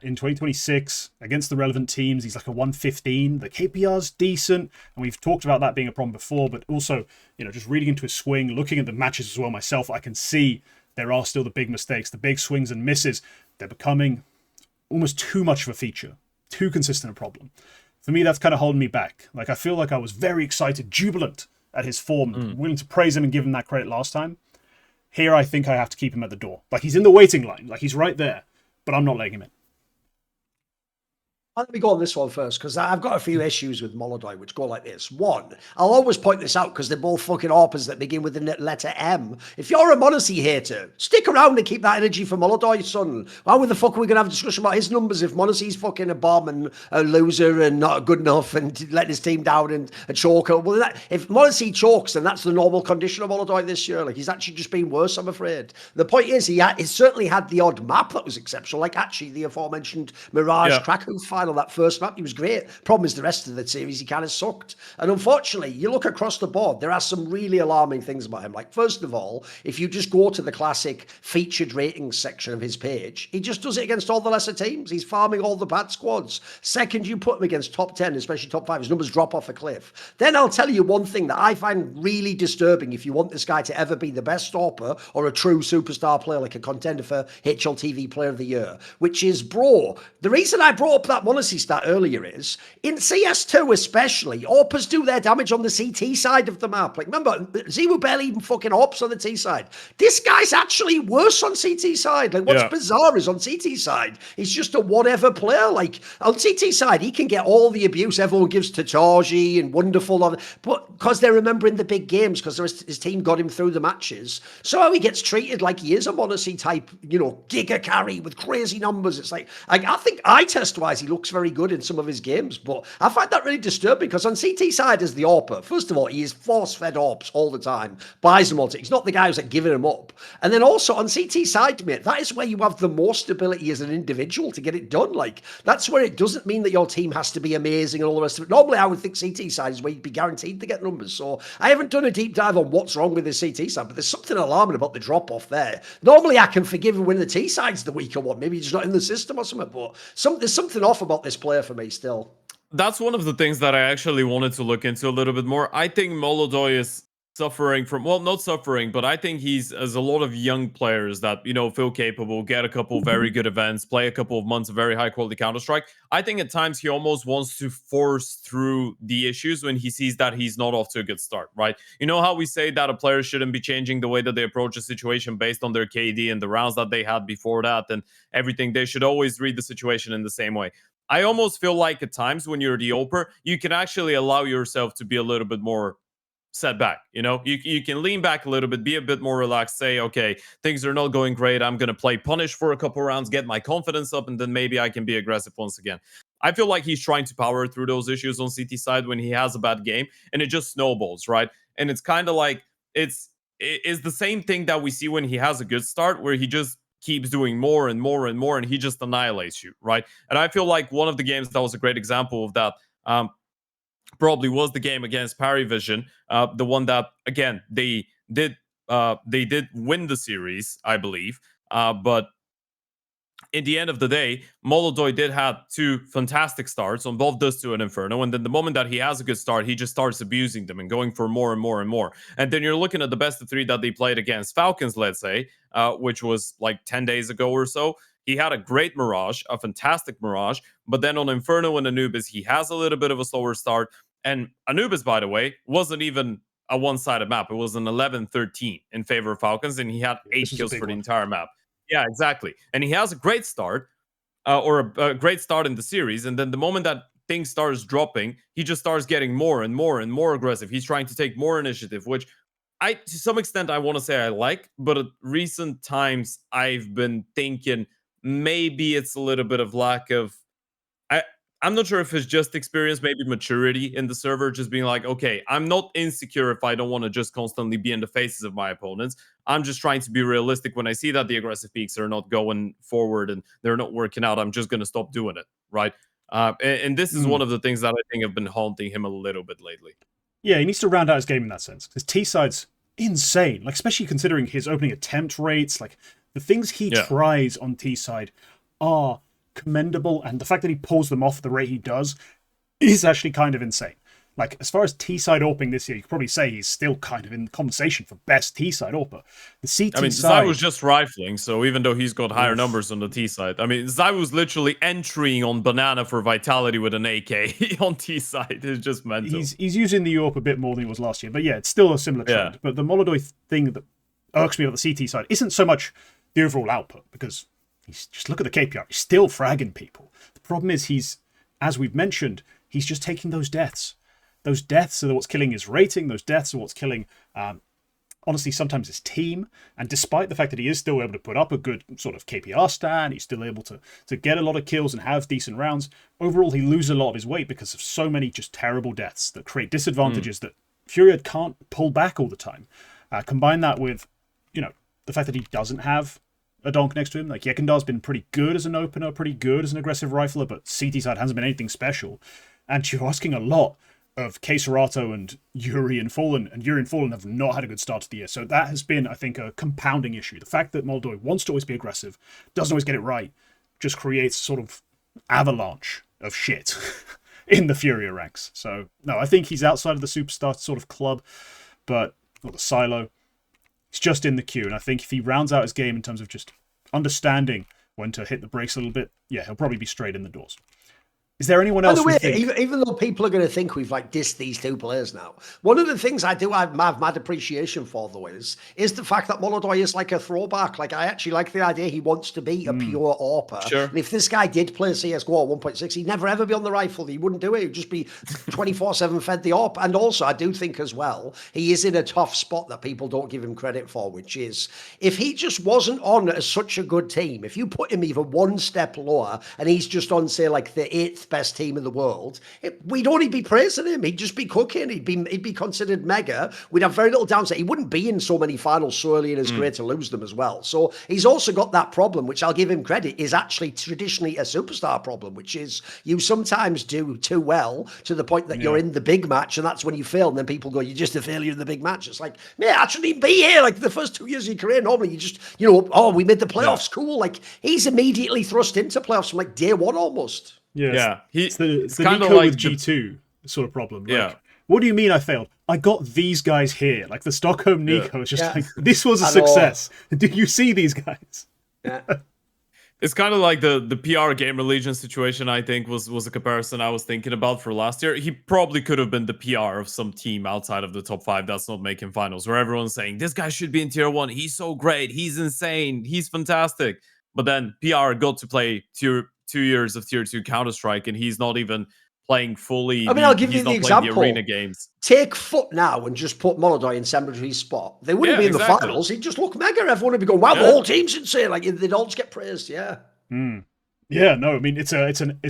in 2026 against the relevant teams, he's like a 115. The KPR's decent, and we've talked about that being a problem before, but also, just reading into his swing, looking at the matches as well myself, I can see there are still the big mistakes, the big swings and misses. They're becoming almost too much of a feature, too consistent a problem. For me, that's kind of holding me back. Like, I feel like I was very excited, jubilant at his form, willing to praise him and give him that credit last time. Here, I think I have to keep him at the door. Like, he's in the waiting line. Like, he's right there, but I'm not letting him in. Let me go on this one first, because I've got a few issues with Molodoi, which go like this. One, I'll always point this out because they're both fucking AWPers that begin with the letter M. If you're a Monacy hater, stick around and keep that energy for Molodoi, son. Why the fuck are we going to have a discussion about his numbers if Monacy's fucking a bomb and a loser and not good enough and letting his team down and a choker? Well, if Monacy chokes, then that's the normal condition of Molodoi this year. Like, he's actually just been worse, I'm afraid. The point is, he certainly had the odd map that was exceptional, like actually the aforementioned Mirage Krakow final, that first map, he was great. Problem is the rest of the series, he kind of sucked. And unfortunately, you look across the board, there are some really alarming things about him. Like, first of all, if you just go to the classic featured ratings section of his page, he just does it against all the lesser teams. He's farming all the bad squads. Second, you put him against top 10, especially top 5, his numbers drop off a cliff. Then I'll tell you one thing that I find really disturbing if you want this guy to ever be the best stopper or a true superstar player, like a contender for HLTV Player of the Year, which is, bro, the reason I brought up that Monacy stat earlier is, in CS2 especially, AWPers do their damage on the CT side of the map. Like, remember, Zero barely even fucking AWPs on the T side. This guy's actually worse on CT side. Like, what's bizarre is on CT side, he's just a whatever player. Like, on CT side, he can get all the abuse everyone gives to Tarji and Wonderful, but because they're remembering the big games, because his team got him through the matches, so he gets treated like he is a Monacy type, giga carry with crazy numbers. It's like I think eye test wise, he looks very good in some of his games, but I find that really disturbing because on CT side as the AWPer, first of all, he is force-fed AWPs all the time, buys them all. He's not the guy who's like giving them up. And then also on CT side, mate, that is where you have the most ability as an individual to get it done. Like, that's where it doesn't mean that your team has to be amazing and all the rest of it. Normally, I would think CT side is where you'd be guaranteed to get numbers. So I haven't done a deep dive on what's wrong with the CT side, but there's something alarming about the drop-off there. Normally, I can forgive him when the T side's the weaker one. Maybe he's not in the system or something, but there's something off about this player for me still. That's one of the things that I actually wanted to look into a little bit more. I think Molodoi is suffering from, well, not suffering, but I think he's, as a lot of young players that, feel capable, get a couple very good events, play a couple of months of very high quality Counter-Strike. I think at times he almost wants to force through the issues when he sees that he's not off to a good start, right? You know how we say that a player shouldn't be changing the way that they approach a situation based on their KD and the rounds that they had before that and everything. They should always read the situation in the same way. I almost feel like at times when you're the AWPer, you can actually allow yourself to be a little bit more set back. You can lean back a little bit, be a bit more relaxed, say, okay, things are not going great. I'm going to play punish for a couple rounds, get my confidence up, and then maybe I can be aggressive once again. I feel like he's trying to power through those issues on CT side when he has a bad game, and it just snowballs, right? And it's kind of like, it's the same thing that we see when he has a good start, where he just keeps doing more and more and more, and he just annihilates you, right? And I feel like one of the games that was a great example of that probably was the game against Parivision, the one that, again, they did win the series, I believe, but in the end of the day, Molodoi did have two fantastic starts on both Dust2 and Inferno, and then the moment that he has a good start, he just starts abusing them and going for more and more and more. And then you're looking at the best of three that they played against Falcons, let's say, which was like 10 days ago or so. He had a great Mirage, a fantastic Mirage, but then on Inferno and Anubis, he has a little bit of a slower start. And Anubis, by the way, wasn't even a one-sided map. It was an 11-13 in favor of Falcons, and he had 8 kills for the entire map. Yeah, exactly. And he has a great start, or a great start in the series. And then the moment that things starts dropping, he just starts getting more and more and more aggressive. He's trying to take more initiative, which to some extent, I want to say I like. But at recent times, I've been thinking maybe it's a little bit of lack of... I'm not sure if it's just experience, maybe maturity in the server, just being like, okay, I'm not insecure if I don't want to just constantly be in the faces of my opponents. I'm just trying to be realistic. When I see that the aggressive peaks are not going forward and they're not working out, I'm just going to stop doing it, right? And this is one of the things that I think have been haunting him a little bit lately. Yeah, he needs to round out his game in that sense. His T-side's insane, like especially considering his opening attempt rates. Like the things he tries on T-side are commendable, and the fact that he pulls them off the rate he does is actually kind of insane. Like, as far as T-side AWPing this year, you could probably say he's still kind of in the conversation for best T-side AWPer. The CT I mean, side... Zai was just rifling, so even though he's got higher numbers on the T side, I mean, Zai was literally entering on Banana for Vitality with an AK on T side. It's just mental. He's using the AWP a bit more than he was last year, but yeah, it's still a similar trend. Yeah. But the Molodoi thing that irks me about the CT side isn't so much the overall output, because just look at the KPI. He's still fragging people. The problem is he's, as we've mentioned, he's just taking those deaths. Those deaths are what's killing his rating. Those deaths are what's killing, honestly, sometimes his team. And despite the fact that he is still able to put up a good sort of KPR stand, he's still able to get a lot of kills and have decent rounds, overall he loses a lot of his weight because of so many just terrible deaths that create disadvantages that Furiad can't pull back all the time. Combine that with, the fact that he doesn't have a donk next to him. Like, Yekendar's been pretty good as an opener, pretty good as an aggressive rifler, but CT side hasn't been anything special. And you're asking a lot of Keserato and Yuri and Fallen, and Yuri and Fallen have not had a good start to the year. So that has been, I think, a compounding issue. The fact that Molodoi wants to always be aggressive, doesn't always get it right, just creates a sort of avalanche of shit in the Furia ranks. So, no, I think he's outside of the superstar sort of club, or the silo. He's just in the queue, and I think if he rounds out his game in terms of just understanding when to hit the brakes a little bit, yeah, he'll probably be straight in the doors. Is there anyone else? By the way, even though people are going to think we've dissed these two players now, one of the things I do have mad appreciation for though is the fact that Molodoi is like a throwback. Like, I actually like the idea he wants to be a pure AWPer. Sure. And if this guy did play CSGO at 1.6, he'd never ever be on the rifle. He wouldn't do it. He'd just be 24/7 fed the AWP. And also, I do think as well, he is in a tough spot that people don't give him credit for, which is if he just wasn't on such a good team, if you put him even one step lower and he's just on, say, like the 8th best team in the world, we'd only be praising him. He'd just be cooking. He'd be considered mega. We'd have very little downside. He wouldn't be in so many finals so early in his career to lose them as well. So he's also got that problem, which I'll give him credit, is actually traditionally a superstar problem, which is you sometimes do too well to the point that you're in the big match, and that's when you fail, and then people go, you're just a failure in the big match. It's like, man, I shouldn't even be here. Like, the first 2 years of your career, normally you just, we made the playoffs, cool. Like, he's immediately thrust into playoffs from like day one almost. Yeah. It's the kind of Nico like with G2 sort of problem. Yeah. Like, what do you mean I failed? I got these guys here. Like, the Stockholm Nico is just like, this was a success. Did you see these guys? Yeah. It's kind of like the PR Gamer Legion situation, I think, was a comparison I was thinking about for last year. He probably could have been the PR of some team outside of the top 5 that's not making finals, where everyone's saying, this guy should be in tier 1. He's so great. He's insane. He's fantastic. But then PR got to play 2 years of tier 2 Counter-Strike, and he's not even playing fully. I mean, I'll give you the example. The arena games. Take Foot now and just put Molodoi in Sembridge's spot. They wouldn't be in the finals. He'd just look mega. Everyone would be going, wow, the whole team's insane. Like, they'd all just get praised. Yeah. Yeah, no, I mean, it's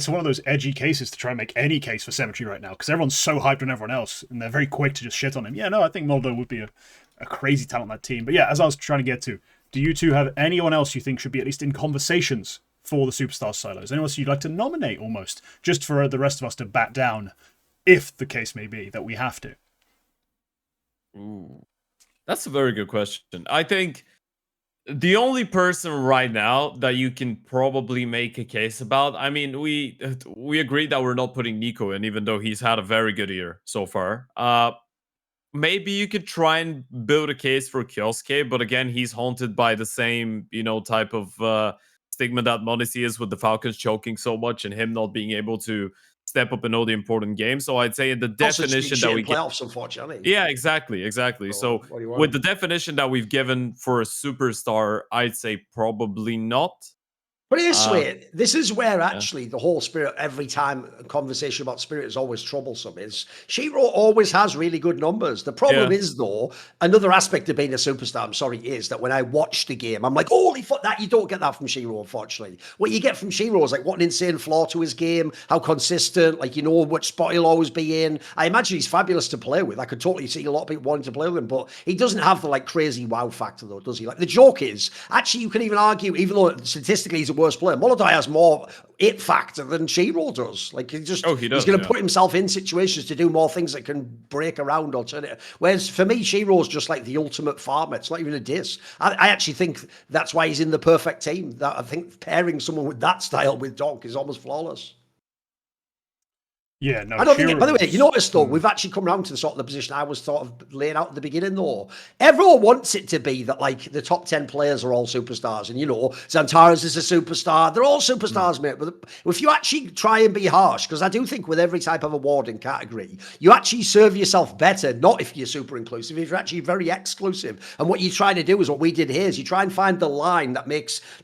one of those edgy cases to try and make any case for Symmetry right now, because everyone's so hyped on everyone else, and they're very quick to just shit on him. Yeah, no, I think Molodoi would be a crazy talent on that team. But yeah, as I was trying to get to, do you two have anyone else you think should be at least in conversations for the Superstar silos? Anyone else you'd like to nominate, almost, just for the rest of us to bat down, if the case may be that we have to? Ooh, that's a very good question. I think the only person right now that you can probably make a case about, I mean, we agreed that we're not putting Nico in, even though he's had a very good year so far. Maybe you could try and build a case for Kioske, but again, he's haunted by the same, type of stigma that Modesty is, with the Falcons choking so much and him not being able to step up in all the important games. So I'd say in the definition that we playoffs, unfortunately. Yeah, exactly. So with the definition that we've given for a superstar, I'd say probably not. But this is where actually the whole Spirit, every time a conversation about Spirit is always troublesome, is Shiro always has really good numbers. The problem is, though, another aspect of being a superstar, I'm sorry, is that when I watch the game, I'm like, holy fuck, that you don't get that from Shiro, unfortunately. What you get from Shiro is like, what an insane flaw to his game, how consistent, like, which spot he'll always be in. I imagine he's fabulous to play with. I could totally see a lot of people wanting to play with him, but he doesn't have the like crazy wow factor, though, does he? Like, the joke is, actually, you can even argue, even though statistically he's a worse player, Molodoi has more it factor than Shiro does. Like, he's going to put himself in situations to do more things that can break around alternative. Whereas for me, Shiro's just like the ultimate farmer. It's not even a diss. I actually think that's why he's in the perfect team. That I think pairing someone with that style with Donk is almost flawless. Yeah, no. I don't think. By the way, you notice though, Mm. we've actually come around to the sort of the position I was sort of laying out at the beginning. Though everyone wants it to be that like the top 10 players are all superstars, and Xantares is a superstar. They're all superstars, mate. But if you actually try and be harsh, because I do think with every type of award and category, you actually serve yourself better. Not if you're super inclusive, if you're actually very exclusive. And what you try to do is what we did here: is you try and find the line that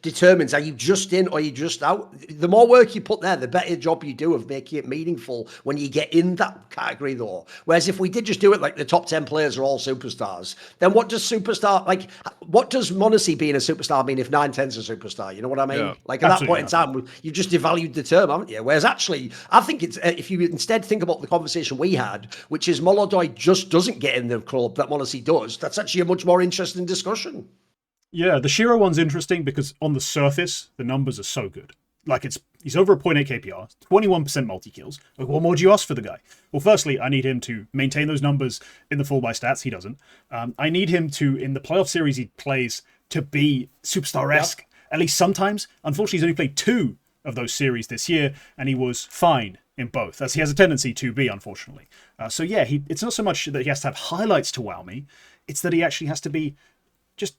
determines are you just in or are you just out. The more work you put there, the better job you do of making it meaningful when you get in that category, though. Whereas if we did just do it like the top 10 players are all superstars, then what does Monacy being a superstar mean if 9-10's a superstar? You know what I mean? Yeah, like at that point in time, you've just devalued the term, haven't you? Whereas actually, I think it's if you instead think about the conversation we had, which is Molodoi just doesn't get in the club that Monacy does, that's actually a much more interesting discussion. Yeah, the Shiro one's interesting because on the surface, the numbers are so good. Like he's over a 0.8 KPR, 21% multi-kills. Like, what more do you ask for the guy? Well, firstly, I need him to maintain those numbers in the full by stats. He doesn't. I need him to, in the playoff series he plays, to be superstar-esque, at least sometimes. Unfortunately, he's only played 2 of those series this year, and he was fine in both, as he has a tendency to be, unfortunately. So yeah, it's not so much that he has to have highlights to wow me, it's that he actually has to be just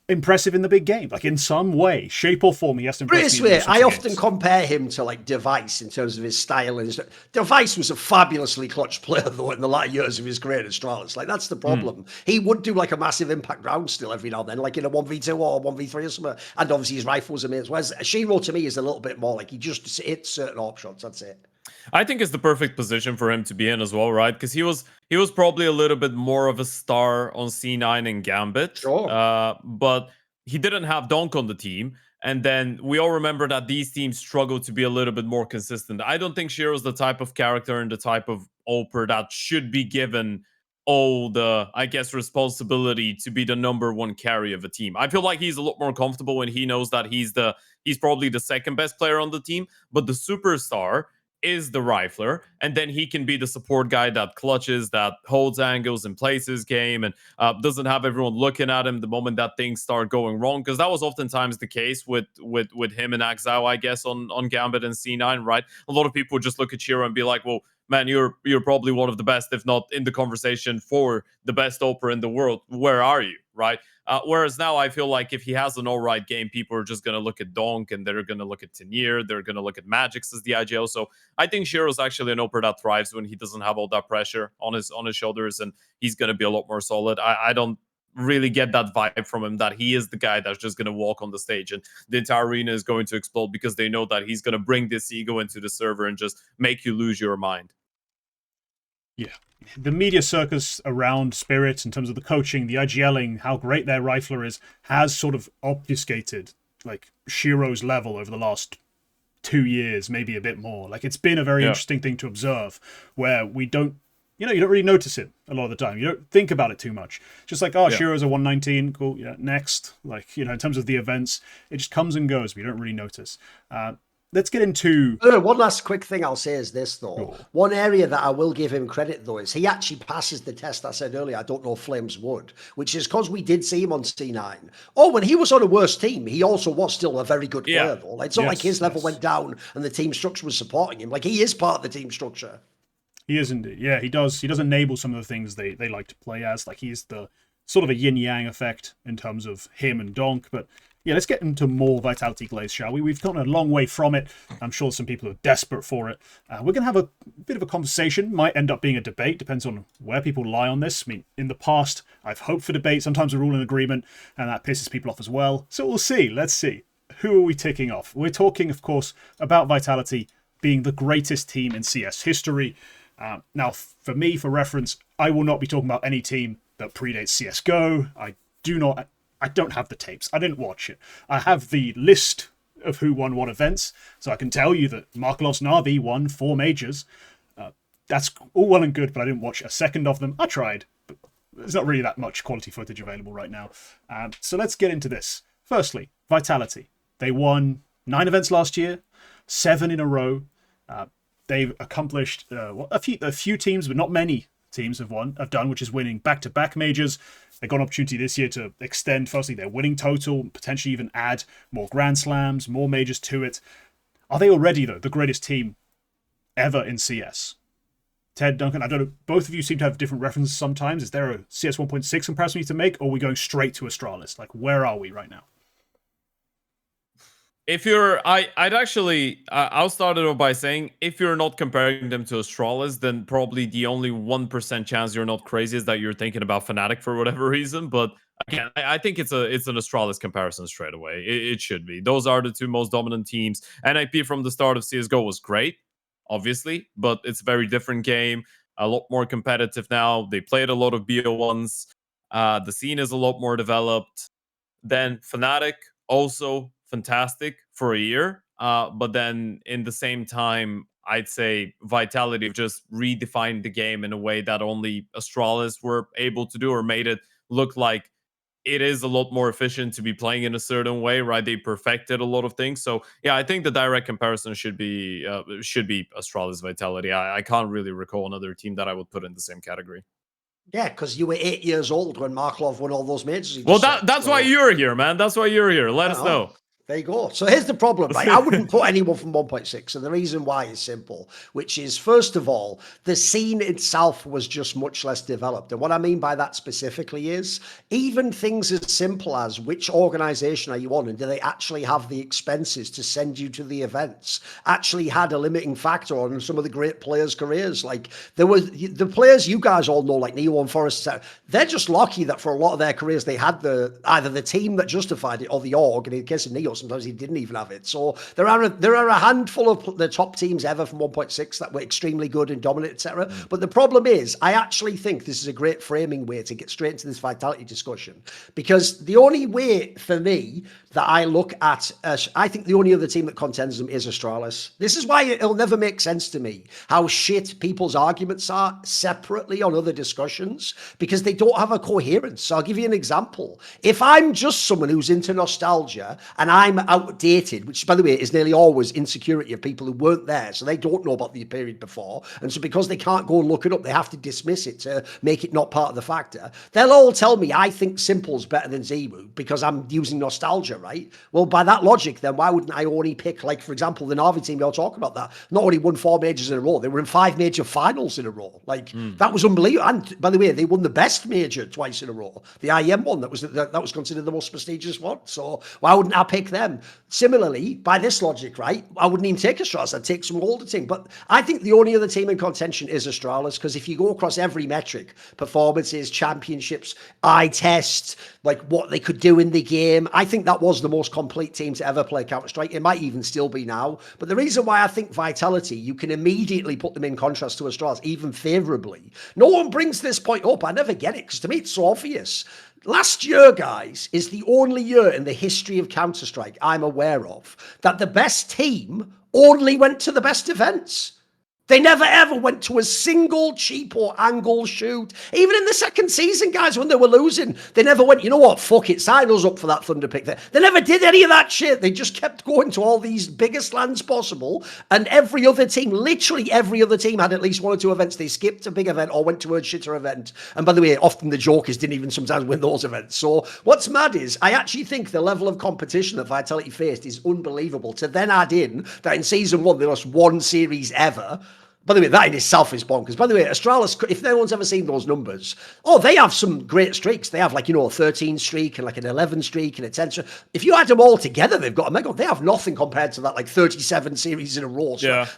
impressive in the big game, like in some way, shape or form. He has to impress me. I often compare him to like Device in terms of his style and Device was a fabulously clutch player though in the latter years of his career in Astralis. Like that's the problem. He would do like a massive impact round still every now and then, like in a 1v2 or 1v3 or something. And obviously his rifle was amazing. Whereas Shiro to me is a little bit more like he just hits certain op shots. That's it. I think it's the perfect position for him to be in as well, right? Because he was probably a little bit more of a star on C9 and Gambit. Sure. But he didn't have Donk on the team. And then we all remember that these teams struggle to be a little bit more consistent. I don't think Shiro's the type of character and the type of Oper that should be given all the, I guess, responsibility to be the number 1 carry of a team. I feel like he's a lot more comfortable when he knows that he's probably the second best player on the team, but the superstar is the rifler, and then he can be the support guy that clutches, that holds angles and plays his game, and doesn't have everyone looking at him the moment that things start going wrong, because that was oftentimes the case with him and Axao, I guess, on Gambit and C9, right? A lot of people would just look at Shiro and be like, well, man, you're probably one of the best, if not in the conversation for the best Oper in the world. Where are you, right? Whereas now I feel like if he has an all right game, people are just going to look at Donk and they're going to look at Tenier. They're going to look at Magix as the IGL. So I think Shiro's actually an Oper that thrives when he doesn't have all that pressure on his shoulders, and he's going to be a lot more solid. I don't really get that vibe from him that he is the guy that's just going to walk on the stage and the entire arena is going to explode because they know that he's going to bring this ego into the server and just make you lose your mind. Yeah. The media circus around Spirit in terms of the coaching, the IGLing, how great their rifler is, has sort of obfuscated like Shiro's level over the last 2 years, maybe a bit more. Like it's been a very interesting thing to observe where you don't really notice it a lot of the time. You don't think about it too much. Just like, Shiro's a 119, cool, next. Like, in terms of the events, it just comes and goes, but you don't really notice. Let's get into... One last quick thing I'll say is this, though. Sure. One area that I will give him credit, though, is he actually passes the test I said earlier. I don't know if flameZ would, which is because we did see him on C9. Oh, when he was on a worse team, he also was still a very good player, though. Like, it's not like his level went down and the team structure was supporting him. Like, he is part of the team structure. He is indeed. Yeah, he does. He does enable some of the things they like to play as. Like, he's the sort of a yin-yang effect in terms of him and Donk, but... yeah, let's get into more Vitality Glaze, shall we? We've gotten a long way from it. I'm sure some people are desperate for it. We're going to have a bit of a conversation. Might end up being a debate. Depends on where people lie on this. I mean, in the past, I've hoped for debate. Sometimes we're all in agreement, and that pisses people off as well. So we'll see. Let's see. Who are we ticking off? We're talking, of course, about Vitality being the greatest team in CS history. Now, for me, for reference, I will not be talking about any team that predates CSGO. I don't have the tapes. I didn't watch it. I have the list of who won what events, so I can tell you that Markelov's Na'Vi won 4 majors. That's all well and good, but I didn't watch a second of them. I tried, but there's not really that much quality footage available right now. So let's get into this. Firstly, Vitality. They won 9 events last year, 7 in a row. They've accomplished a few teams, but not many teams have done, which is winning back-to-back majors. They got an opportunity this year to extend, firstly, their winning total, potentially even add more Grand Slams, more majors to it. Are they already, though, the greatest team ever in CS. Ted, Duncan, I don't know, both of you seem to have different references sometimes. Is there a CS 1.6 comparison you need to make, or are we going straight to Astralis? Like, where are we right now? If you're, I'll start it off by saying, if you're not comparing them to Astralis, then probably the only 1% chance you're not crazy is that you're thinking about Fnatic for whatever reason. But again, I think it's an Astralis comparison straight away. It should be. Those are the two most dominant teams. NIP from the start of CSGO was great, obviously, but it's a very different game, a lot more competitive now. They played a lot of BO1s. The scene is a lot more developed. Then Fnatic, also fantastic for a year. But then in the same time, I'd say Vitality just redefined the game in a way that only Astralis were able to do, or made it look like it is a lot more efficient to be playing in a certain way, right? They perfected a lot of things. So yeah, I think the direct comparison should be Astralis Vitality. I can't really recall another team that I would put in the same category. Yeah, because you were 8 years old when Markov won all those majors. Well, that's why you're here, man. That's why you're here. Let us know. There you go. So here's the problem, right? I wouldn't put anyone from 1.6. And the reason why is simple, which is, first of all, the scene itself was just much less developed. And what I mean by that specifically is even things as simple as which organization are you on and do they actually have the expenses to send you to the events actually had a limiting factor on some of the great players' careers. Like there was the players you guys all know, like Neo and Forrest, they're just lucky that for a lot of their careers, they had either the team that justified it or the org. And in the case of Neo, sometimes he didn't even have it. So there are a handful of the top teams ever from 1.6 that were extremely good and dominant, etc. But the problem is, I actually think this is a great framing way to get straight into this Vitality discussion, because the only way for me that I look at, I think the only other team that contends them is Astralis. This is why it'll never make sense to me how shit people's arguments are separately on other discussions, because they don't have a coherence. So I'll give you an example. If I'm just someone who's into nostalgia and I'm outdated, which by the way is nearly always insecurity of people who weren't there, so they don't know about the period before, and so because they can't go and look it up, they have to dismiss it to make it not part of the factor. They'll all tell me I think Simple's better than Zero because I'm using nostalgia, right? Well, by that logic, then why wouldn't I only pick, like, for example, the Na'Vi team, you're talking about that, not only won 4 majors in a row, they were in 5 major finals in a row. Like, that was unbelievable. And by the way, they won the best major twice in a row. The IEM one, that was considered the most prestigious one. So why wouldn't I pick them? Similarly, by this logic, right, I wouldn't even take Astralis. I'd take some older team. But I think the only other team in contention is Astralis, because if you go across every metric, performances, championships, eye test, like what they could do in the game, I think that was the most complete team to ever play Counter-Strike. It might even still be now. But the reason why I think Vitality, you can immediately put them in contrast to Astralis, even favorably. No one brings this point up. I never get it, because to me it's so obvious. Last year, guys, is the only year in the history of Counter-Strike I'm aware of that the best team only went to the best events. They never ever went to a single cheap or angle shoot. Even in the second season, guys, when they were losing, they never went, you know what, fuck it, sign us up for that Thunder pick there. They never did any of that shit. They just kept going to all these biggest lands possible. And every other team, literally every other team had at least 1 or 2 events. They skipped a big event or went to a shitter event. And by the way, often the jokers didn't even sometimes win those events. So what's mad is, I actually think the level of competition that Vitality faced is unbelievable. To then add in that in season 1, they lost 1 series ever. By the way, that in itself is bonkers. By the way, Astralis, if anyone's ever seen those numbers, they have some great streaks. They have, like, a 13 streak and like an 11 streak and a 10 streak. If you add them all together, they've got a mega. They have nothing compared to that, like, 37 series in a row. So yeah.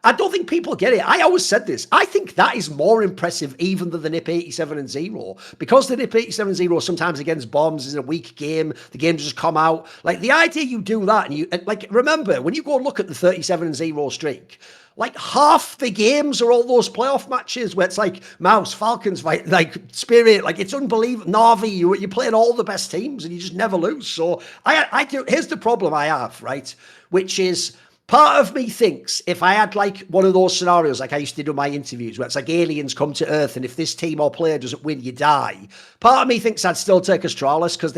I don't think people get it. I always said this. I think that is more impressive even than the NIP 87 and 0. Because the NIP 87 and 0 sometimes against bombs is a weak game. The game just come out. Like, the idea you do that, and like, remember, when you go and look at the 37 and 0 streak, like, half the games are all those playoff matches where it's like Mouse, Falcons, like Spirit, like, it's unbelievable. Na'Vi, you're playing all the best teams and you just never lose. So here's the problem I have, right? Which is, part of me thinks if I had, like, one of those scenarios like I used to do in my interviews where it's like aliens come to Earth and if this team or player doesn't win, you die. Part of me thinks I'd still take Astralis because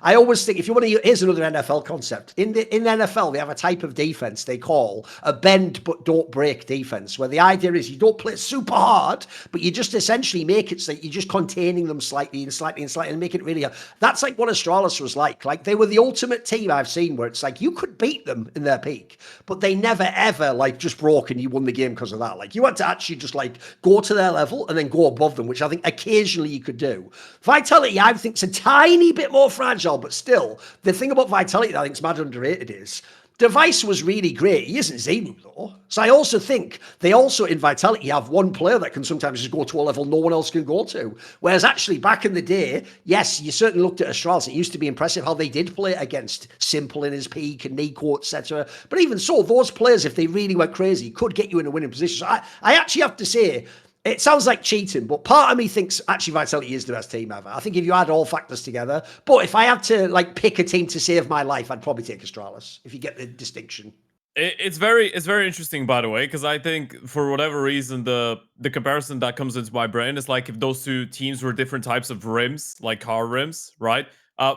I always think, if you want to, here's another NFL concept. In the NFL, they have a type of defense they call a bend but don't break defense, where the idea is you don't play super hard, but you just essentially make it so that you're just containing them slightly and make it really hard. That's like what Astralis was like. Like, they were the ultimate team I've seen where it's like you could beat them in their peak, but they never ever like just broke and you won the game because of that. Like you had to actually just like go to their level and then go above them, which I think occasionally you could do. Vitality, I think, is a tiny bit more fragile, but still, the thing about Vitality that I think is mad underrated is Device was really great. He isn't Zemu, though. So I also think they also, in Vitality, have one player that can sometimes just go to a level no one else can go to. Whereas actually, back in the day, yes, you certainly looked at Astralis. It used to be impressive how they did play against Simple in his peak and Nico, etc. But even so, those players, if they really went crazy, could get you in a winning position. So I actually have to say, it sounds like cheating, but part of me thinks actually Vitality is the best team ever. I think if you add all factors together, but if I had to like pick a team to save my life, I'd probably take Astralis, if you get the distinction. It's very interesting, by the way, because I think for whatever reason the comparison that comes into my brain is like if those two teams were different types of rims, like car rims, right?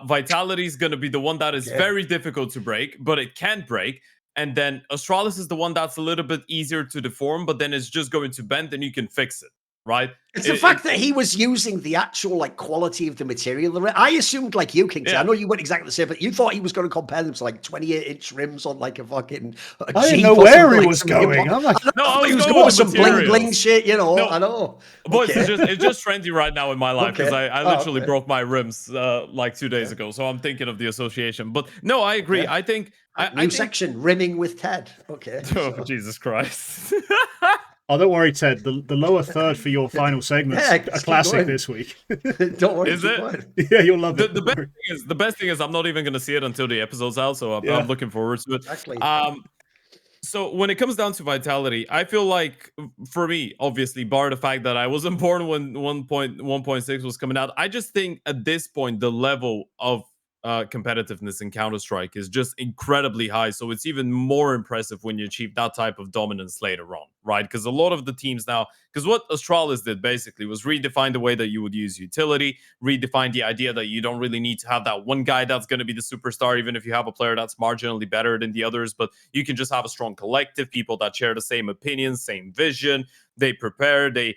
Vitality is going to be the one that is very difficult to break, but it can break. And then Astralis is the one that's a little bit easier to deform, but then it's just going to bend and you can fix it, right? It's the fact that he was using the actual like quality of the material. I assumed like you, Kingt. I know you weren't exactly the same, but you thought he was going to compare them to like 28-inch rims on like a fucking. I didn't know where he was going. I'm like, no, he was going with some bling bling shit. You know, I know. Boys, it's just trendy right now in my life because I literally broke my rims like 2 days ago, so I'm thinking of the association. But no, I agree. I think. New section, rimming with Ted. Okay. Oh, Jesus Christ. Oh, don't worry, Ted. The lower third for your final segment's a classic this week. Don't worry. Is it? Yeah, you'll love it. The best thing is I'm not even going to see it until the episode's out, so I'm looking forward to it. Exactly. So when it comes down to Vitality, I feel like for me, obviously, bar the fact that I wasn't born when 1.6 was coming out, I just think at this point the level of competitiveness in Counter-Strike is just incredibly high. So it's even more impressive when you achieve that type of dominance later on, right? Because a lot of the teams now, because what Astralis did basically was redefine the way that you would use utility, redefine the idea that you don't really need to have that one guy that's going to be the superstar, even if you have a player that's marginally better than the others, but you can just have a strong collective, people that share the same opinions, same vision, they prepare, they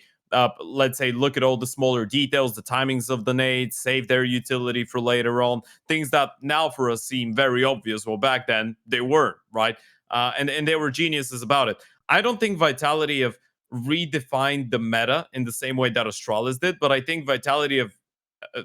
let's say look at all the smaller details, the timings of the nades, save their utility for later on, things that now for us seem very obvious. Well, back then they weren't, right? And they were geniuses about it. I don't think Vitality have redefined the meta in the same way that Astralis did, but I think Vitality have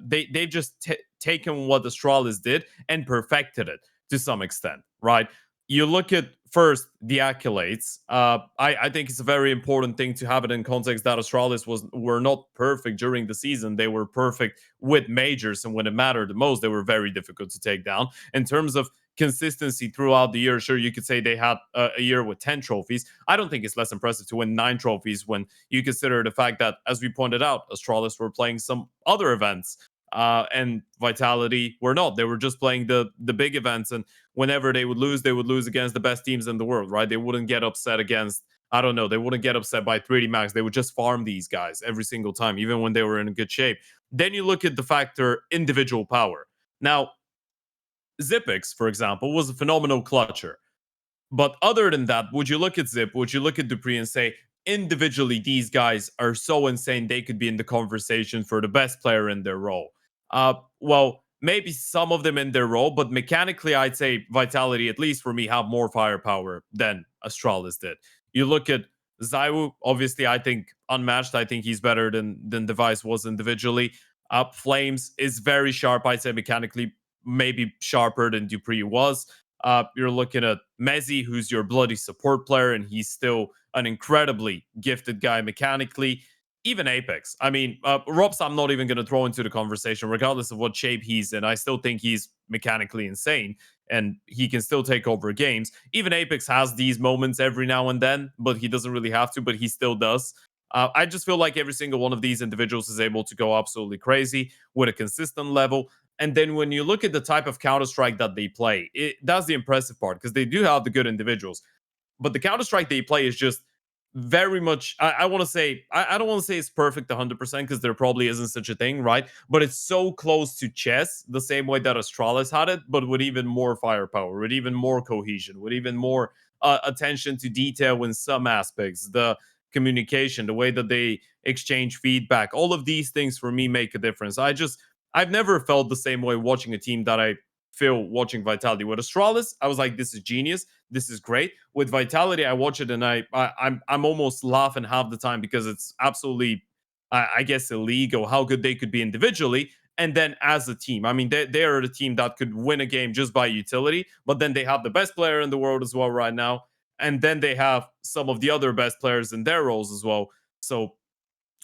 they've just taken what Astralis did and perfected it to some extent, right? You look at first the accolades. I think it's a very important thing to have it in context that Astralis were not perfect during the season. They were perfect with majors, and when it mattered the most, they were very difficult to take down. In terms of consistency throughout the year, sure, you could say they had a year with 10 trophies. I don't think it's less impressive to win 9 trophies when you consider the fact that, as we pointed out, Astralis were playing some other events. And Vitality were not. They were just playing the big events, and whenever they would lose against the best teams in the world, right? They wouldn't get upset against, I don't know, they wouldn't get upset by 3D Max. They would just farm these guys every single time, even when they were in good shape. Then you look at the factor individual power. Now, Zipix, for example, was a phenomenal clutcher. But other than that, would you look at Zip, would you look at Dupree and say, individually, these guys are so insane they could be in the conversation for the best player in their role? Well, maybe some of them in their role, but mechanically, I'd say Vitality, at least for me, have more firepower than Astralis did. You look at Zaiwu, obviously, I think unmatched. I think he's better than Device was individually. flameZ is very sharp, I'd say mechanically, maybe sharper than Dupree was. You're looking at flameZ, who's your bloody support player, and he's still an incredibly gifted guy mechanically. Even Apex. I mean, Robs, I'm not even going to throw into the conversation, regardless of what shape he's in. I still think he's mechanically insane, and he can still take over games. Even Apex has these moments every now and then, but he doesn't really have to, but he still does. I just feel like every single one of these individuals is able to go absolutely crazy with a consistent level. And then when you look at the type of Counter-Strike that they play, that's the impressive part, because they do have the good individuals. But the Counter-Strike they play is just very much, I want to say, I don't want to say it's perfect 100%, because there probably isn't such a thing, right? But it's so close to chess, the same way that Astralis had it, but with even more firepower, with even more cohesion, with even more attention to detail in some aspects, the communication, the way that they exchange feedback, all of these things for me make a difference. I've never felt the same way watching a team that I feel watching Vitality. With Astralis, I was like, this is genius. This is great. With Vitality, I watch it and I'm almost laughing half the time because it's absolutely, I guess, illegal how good they could be individually. And then as a team, I mean, they are the team that could win a game just by utility, but then they have the best player in the world as well right now. And then they have some of the other best players in their roles as well. So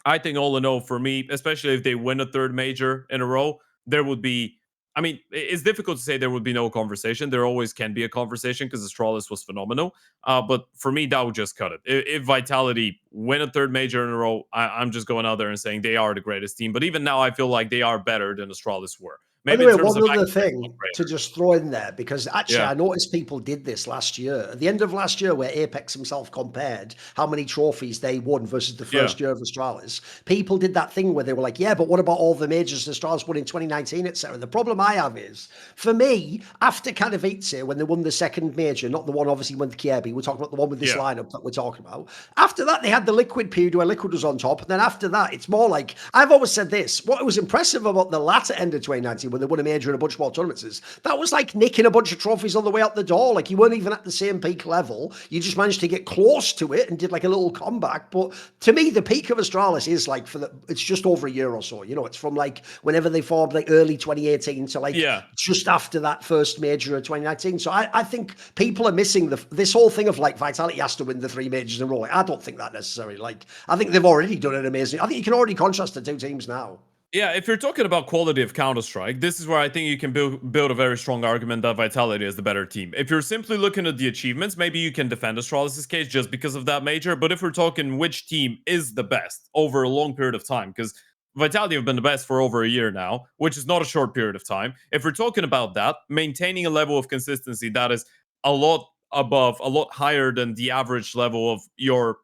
I think all in all, for me, especially if they win a third major in a row, there would be, I mean, it's difficult to say there would be no conversation. There always can be a conversation because Astralis was phenomenal. But for me, that would just cut it. If Vitality win a third major in a row, I'm just going out there and saying they are the greatest team. But even now, I feel like they are better than Astralis were. Maybe by the way, one other thing to just throw in there, because actually I noticed people did this last year. At the end of last year, where Apex himself compared how many trophies they won versus the first year of Astralis, people did that thing where they were like, yeah, but what about all the majors Astralis won in 2019, etc. The problem I have is, for me, after Katowice, when they won the second major, not the one obviously with Kiebi, we're talking about the one with this lineup that we're talking about. After that, they had the Liquid period where Liquid was on top. And then after that, it's more like, I've always said this, what was impressive about the latter end of 2019, when they won a major in a bunch more tournaments, is that was like nicking a bunch of trophies on the way out the door. Like, you weren't even at the same peak level. You just managed to get close to it and did like a little comeback. But to me, the peak of Astralis is like it's just over a year or so. You know, it's from like whenever they formed, like early 2018 to like just after that first major of 2019. So I think people are missing this whole thing of like Vitality has to win the 3 majors in a row. Like, I don't think that necessarily. Like, I think they've already done it amazing. I think you can already contrast the two teams now. Yeah, if you're talking about quality of Counter-Strike, this is where I think you can build a very strong argument that Vitality is the better team. If you're simply looking at the achievements, maybe you can defend Astralis' case just because of that major. But if we're talking which team is the best over a long period of time, because Vitality have been the best for over a year now, which is not a short period of time. If we're talking about that, maintaining a level of consistency that is a lot higher than the average level of your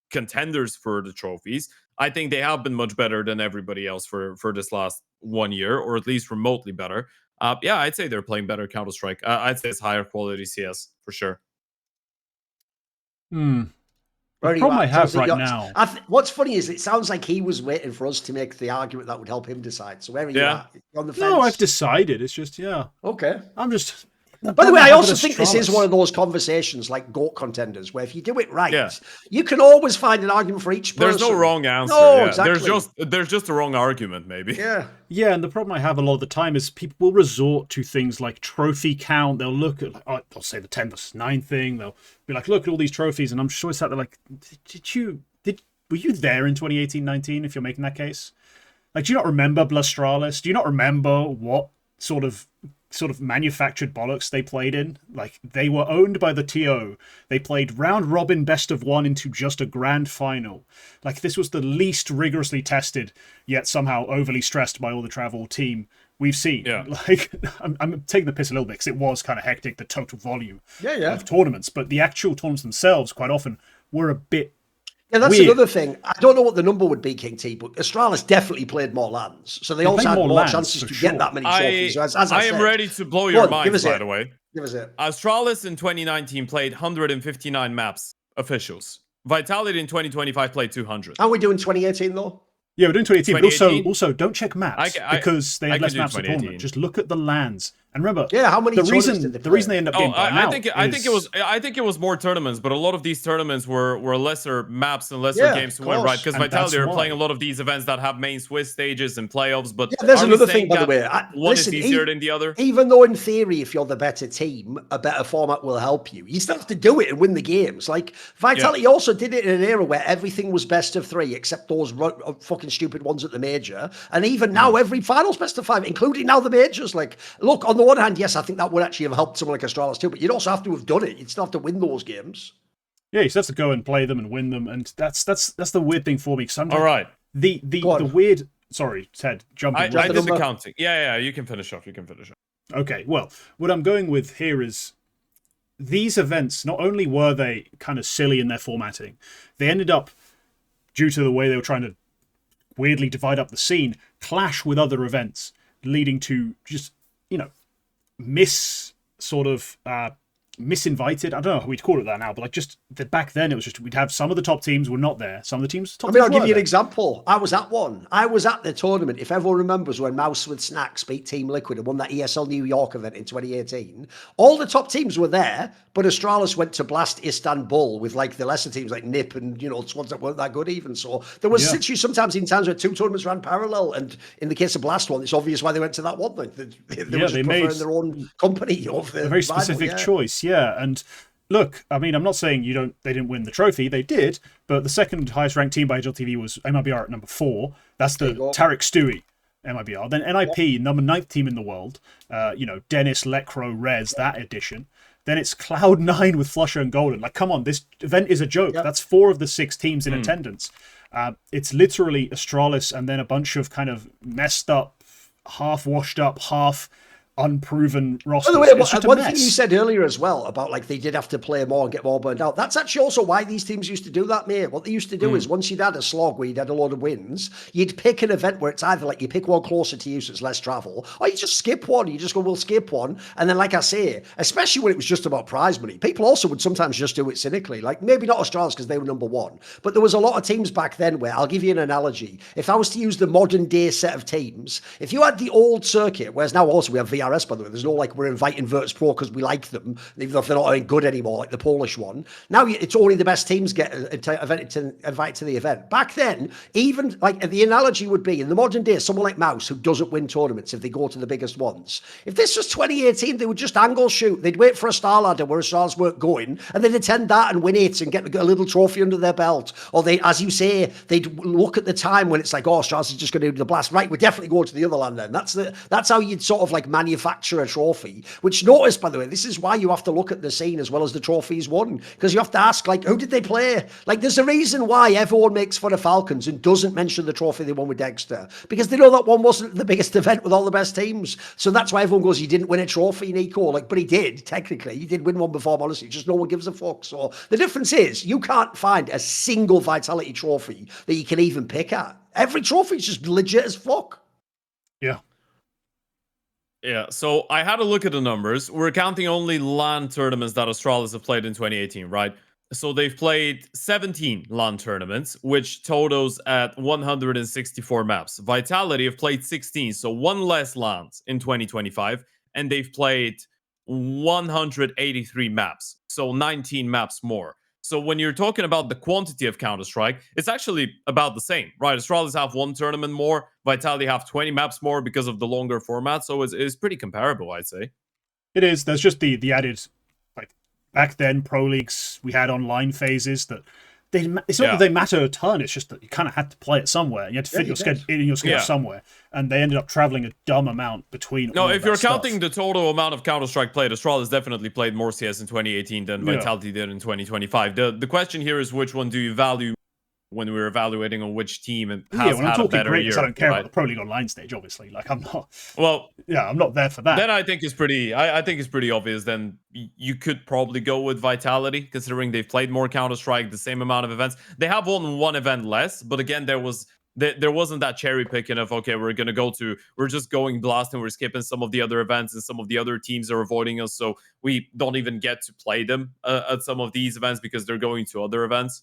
contenders for the trophies, I think they have been much better than everybody else for this last 1 year, or at least remotely better. Yeah, I'd say they're playing better Counter-Strike. I'd say it's higher quality CS for sure. The problem I have right now. What's funny is it sounds like he was waiting for us to make the argument that would help him decide. So where are you at? You're on the fence? No, I've decided. It's just, Okay. I'm just... By the way, I also think this is one of those conversations like GOAT contenders, where if you do it right, you can always find an argument for each person. There's no wrong answer. No, exactly. There's just a wrong argument, maybe. Yeah, and the problem I have a lot of the time is people will resort to things like trophy count. They'll look at, like, they'll say the 10 versus 9 thing. They'll be like, look at all these trophies, and I'm sure it's that they're like, were you there in 2018-19 if you're making that case? Like, do you not remember Blastralis? Do you not remember what sort of manufactured bollocks they played in? Like, they were owned by the TO. They played round robin best of 1 into just a grand final. Like, this was the least rigorously tested, yet somehow overly stressed by all the travel team we've seen. Like, I'm taking the piss a little bit because it was kind of hectic, the total volume of tournaments, but the actual tournaments themselves quite often were a bit that's weird. Another thing. I don't know what the number would be, Kingt, but Astralis definitely played more lands. So they also had more chances to get that many trophies. As I am ready to blow your minds, by the way. Give us it. Astralis in 2019 played 159 maps officials. Vitality in 2025 played 200. Aren't we doing 2018, though? Yeah, we're doing 2018, but also don't check maps because they had less maps in the tournament. Just look at the lands. And remember, how many the reason they end up getting I think it was more tournaments, but a lot of these tournaments were lesser maps and lesser games to win, right? Because Vitality are playing a lot of these events that have main Swiss stages and playoffs. But there's another thing, by the way. One is easier than the other. Even though in theory, if you're the better team, a better format will help you. You still have to do it and win the games. Like Vitality also did it in an era where everything was best of 3, except those fucking stupid ones at the major. And even now, every final's best of 5, including now the majors. Like, look, on the one hand, yes, I think that would actually have helped someone like Astralis too, but you'd also have to have done it. You'd still have to win those games. Yeah, you still have to go and play them and win them, and that's the weird thing for me. All right, the weird. Sorry, Ted, jump in. I did the counting. Yeah, you can finish off. Okay, well, what I'm going with here is these events. Not only were they kind of silly in their formatting, they ended up, due to the way they were trying to weirdly divide up the scene, clash with other events, leading to just miss sort of misinvited. I don't know how we'd call it that now, but like just back then it was just we'd have some of the top teams were not there, some of the teams. Top I'll teams give were you an there. example. I was at one. I was at the tournament. If everyone remembers when Mouse with Snacks beat Team Liquid and won that ESL New York event in 2018, all the top teams were there, but Astralis went to blast Istanbul with like the lesser teams like Nip and ones that weren't that good even. So there was literally sometimes in times where two tournaments ran parallel, and in the case of Blast one, it's obvious why they went to that one. Like they were just preferring their own company over a very specific choice, and look, I mean, I'm not saying they didn't win the trophy, they did, but the second highest ranked team by HLTV was MIBR at number 4. That's the Tarek Stewie MIBR. Then NIP, number 9th team in the world. Dennis, Lecro, Rez, that edition. Then it's Cloud9 with Flusher and Golden. Like, come on, this event is a joke. That's 4 of the 6 teams in attendance. It's literally Astralis and then a bunch of kind of messed up, half washed up, half unproven rosters. By the way, one thing you said earlier as well about like they did have to play more and get more burned out. That's actually also why these teams used to do that, mate. What they used to do is once you'd had a slog where you'd had a load of wins, you'd pick an event where it's either like you pick one closer to you so it's less travel, or you just skip one. You just go, we'll skip one. And then like I say, especially when it was just about prize money, people also would sometimes just do it cynically. Like maybe not Australis because they were number 1, but there was a lot of teams back then where, I'll give you an analogy. If I was to use the modern day set of teams, if you had the old circuit, whereas now also we have VRS, by the way, there's no like we're inviting Virtus Pro because we like them, even though if they're not any good anymore, like the Polish one. Now it's only the best teams get invited to the event. Back then, even like the analogy would be in the modern day, someone like Mouse who doesn't win tournaments if they go to the biggest ones. If this was 2018, they would just angle shoot. They'd wait for a star ladder where stars weren't going, and they'd attend that and win it and get a little trophy under their belt. Or they, as you say, they'd look at the time when it's like, oh, stars is just going to do the blast. Right, we're definitely going to the other land then. That's how you'd sort of like manufacture a trophy. Which notice, by the way, this is why you have to look at the scene as well as the trophies won, because you have to ask, like, who did they play? Like, there's a reason why everyone makes fun of Falcons and doesn't mention the trophy they won with Dexter, because they know that one wasn't the biggest event with all the best teams. So that's why everyone goes, he didn't win a trophy, Nico. Like, but he did, technically. He did win one before, honestly. Just no one gives a fuck. So the difference is you can't find a single Vitality trophy that you can even pick at. Every trophy is just legit as fuck. Yeah. Yeah, so I had a look at the numbers. We're counting only LAN tournaments that Astralis have played in 2018, right? So they've played 17 LAN tournaments, which totals at 164 maps. Vitality have played 16, so 1 less LANs in 2025, and they've played 183 maps, so 19 maps more. So when you're talking about the quantity of Counter-Strike, it's actually about the same, right? Astralis have 1 tournament more, Vitality have 20 maps more because of the longer format, so it's pretty comparable, I'd say. It is. There's just the added, like, back then, Pro Leagues, we had online phases that it's not that they matter a ton, it's just that you kind of had to play it somewhere. You had to fit your schedule somewhere. And they ended up traveling a dumb amount between all if you're stuff. counting the total amount of Counter-Strike played, Astralis definitely played more CS in 2018 than Vitality did in 2025. The question here is, which one do you value when we're evaluating on which team and has when I'm had a talking better greatness, year? I don't care about the Pro League Online stage, obviously. Like, I'm not... Well... Yeah, I'm not there for that. Then I think it's pretty... I think it's pretty obvious. Then you could probably go with Vitality, considering they've played more Counter-Strike, the same amount of events. They have won 1 event less, but again, there wasn't that cherry picking of, okay, we're just going blast and we're skipping some of the other events and some of the other teams are avoiding us, so we don't even get to play them at some of these events because they're going to other events.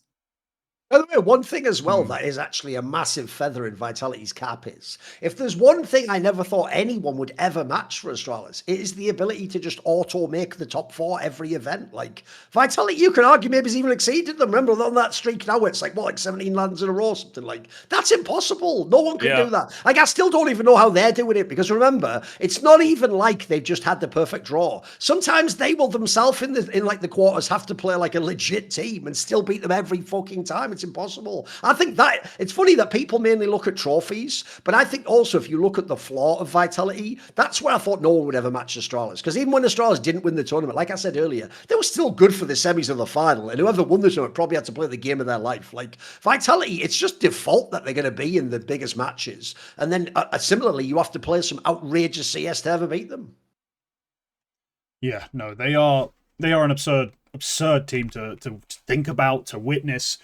By the way, one thing as well that is actually a massive feather in Vitality's cap is, if there's one thing I never thought anyone would ever match for Astralis, it is the ability to just auto-make the top 4 every event. Like, Vitality, you can argue maybe has even exceeded them. Remember, on that streak now, it's like 17 lands in a row, something like, that's impossible. No one can do that. Like, I still don't even know how they're doing it, because remember, it's not even like they've just had the perfect draw. Sometimes they will themselves in the quarters have to play like a legit team and still beat them every fucking time. It's impossible. I think that it's funny that people mainly look at trophies, but I think also if you look at the flaw of Vitality, that's where I thought no one would ever match Astralis. Because even when Astralis didn't win the tournament, like I said earlier, they were still good for the semis of the final, and whoever won the tournament probably had to play the game of their life. Like, Vitality, it's just default that they're going to be in the biggest matches, and then similarly, you have to play some outrageous CS to ever beat them. Yeah, no, they are an absurd team to think about, to witness.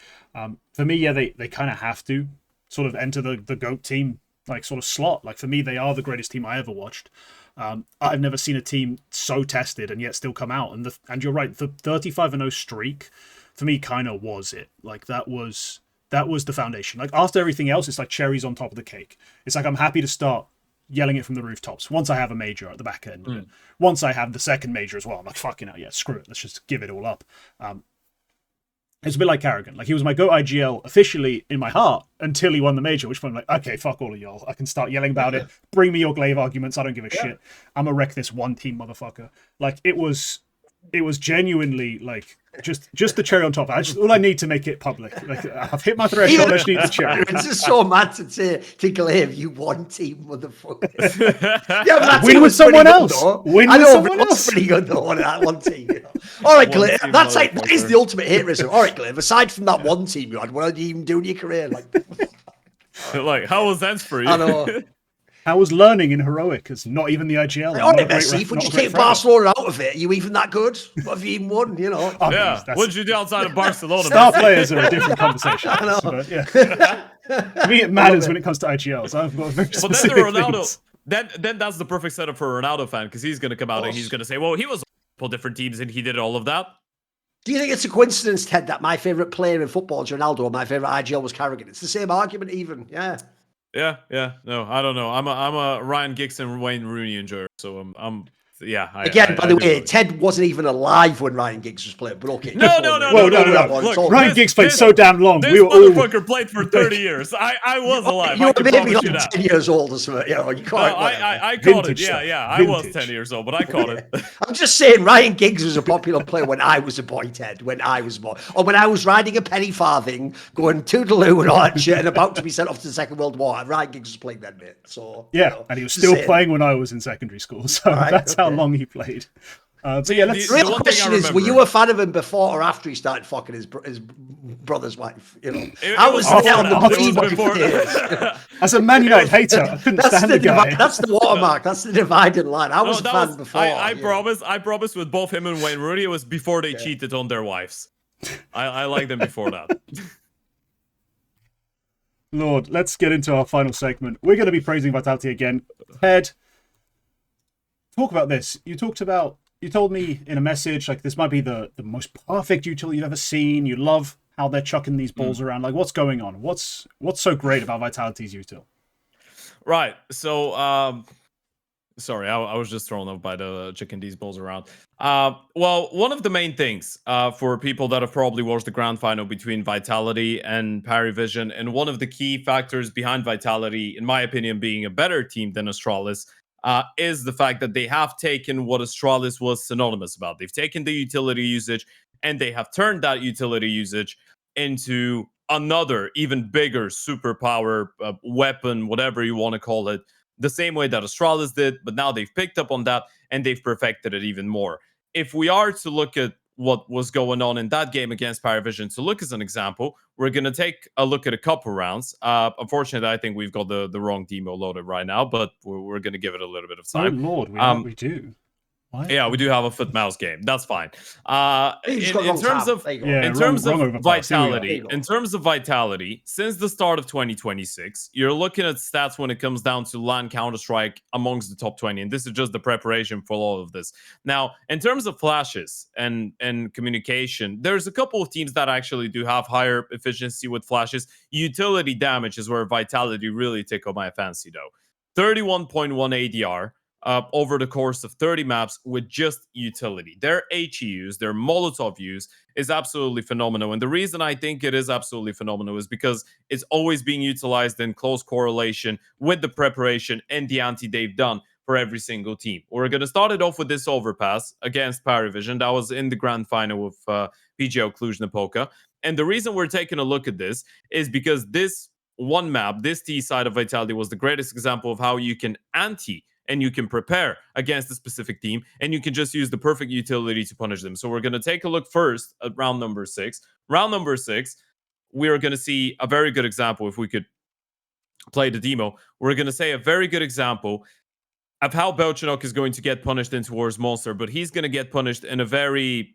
For me, they kind of have to sort of enter the GOAT team like sort of slot. Like for me, they are the greatest team I ever watched. I've never seen a team so tested and yet still come out. And you're right, the 35-0 streak for me kind of was it. Like that was the foundation. Like after everything else, it's like cherries on top of the cake. It's like I'm happy to start yelling it from the rooftops once I have a major at the back end. Mm. Once I have the second major as well, I'm like, fucking hell, yeah, screw it. Let's just give it all up. It's a bit like Carrigan. Like he was my GOAT IGL officially in my heart until he won the major, which point I'm like, okay, fuck all of y'all. I can start yelling about it. Bring me your glaive arguments. I don't give a shit. I'm gonna wreck this one team motherfucker. Like it was genuinely like just the cherry on top. All I need to make it public. Like I've hit my threshold. I just need the cherry. It's just so mad to say to Glaive, you one team motherfucker. Yeah, but win with someone else. Win with someone else. It's pretty good though. That one team. You know? All right, Glaive. That's like that is the ultimate haterism. All right, Glaive. Aside from that one team you had, what did you even do in your career? Like how was that for you? I know. How was learning in heroic? It's not even the IGL. All right, Messi, would you take Barcelona out of it? Are you even that good? What have you even won? You know. Oh, yeah. What did you do outside of Barcelona? Star players are a different conversation. I know. But, yeah. To me, it matters when it comes to IGLs. I've got very specific then Ronaldo, things. then that's the perfect setup for a Ronaldo fan because he's going to come out and he's going to say, "Well, he was on different teams and he did all of that." Do you think it's a coincidence, Ted, that my favorite player in football is Ronaldo and my favorite IGL was Carrigan? It's the same argument, even. Yeah. Yeah. No, I don't know. I'm a Ryan Giggs and Wayne Rooney enjoyer, so I'm yeah. By the way, Ted wasn't even alive when Ryan Giggs was playing, but okay. No. Look, Ryan Giggs played so damn long. This motherfucker played for 30 years. I was alive. You were maybe like 10 years old or something. You know, you caught it. I caught it. Yeah. I was 10 years old, but I caught it. I'm just saying, Ryan Giggs was a popular player when I was a boy, Ted. When I was a boy, or when I was riding a penny farthing, going toodaloo and all that shit, and about to be sent off to the Second World War. Ryan Giggs was playing then, mate. So yeah, and he was still playing when I was in secondary school. So that's how long he played. So yeah, the real question is: were you a fan of him before or after he started fucking his brother's wife? You know, I was there on the as a Man United hater, I couldn't stand the guy. That's the watermark. That's the dividing line. I was a fan before. I promise. With both him and Wayne Rooney, it was before they cheated on their wives. I liked them before that. Lord, let's get into our final segment. We're going to be praising Vitality again. Ted, talk about this. You told me in a message, like, this might be the most perfect util you've ever seen. You love how they're chucking these balls around. Like, what's going on? What's so great about Vitality's util? Right. So, sorry, I was just thrown off by the chicken these balls around. Well, one of the main things for people that have probably watched the grand final between Vitality and Parivision, and one of the key factors behind Vitality, in my opinion, being a better team than Astralis, is the fact that they have taken what Astralis was synonymous about. They've taken the utility usage and they have turned that utility usage into another, even bigger superpower, weapon, whatever you want to call it, the same way that Astralis did, but now they've picked up on that and they've perfected it even more. If we are to look at what was going on in that game against Parivision, to look as an example, we're going to take a look at a couple rounds. Unfortunately, I think we've got the wrong demo loaded right now, but we're going to give it a little bit of time. Oh, Lord, we do. What? Yeah, we do have a foot mouse game. That's fine. In terms of vitality, since the start of 2026, you're looking at stats when it comes down to LAN Counter-Strike amongst the top 20, and this is just the preparation for all of this. Now, in terms of flashes and communication, there's a couple of teams that actually do have higher efficiency with flashes. Utility damage is where Vitality really tickle my fancy, though. 31.1 ADR. Over the course of 30 maps with just utility. Their HEUs, their Molotov use is absolutely phenomenal. And the reason I think it is absolutely phenomenal is because it's always being utilized in close correlation with the preparation and the anti they've done for every single team. We're going to start it off with this overpass against Parivision. That was in the grand final of PGO Cluj-Napoca. And the reason we're taking a look at this is because this one map, this T side of Vitality, was the greatest example of how you can anti and you can prepare against a specific team, and you can just use the perfect utility to punish them. So we're going to take a look first at round number 6. Round number 6, we're going to see a very good example. If we could play the demo, we're going to say a very good example of how Belchenok is going to get punished in towards Monster, but he's going to get punished in a very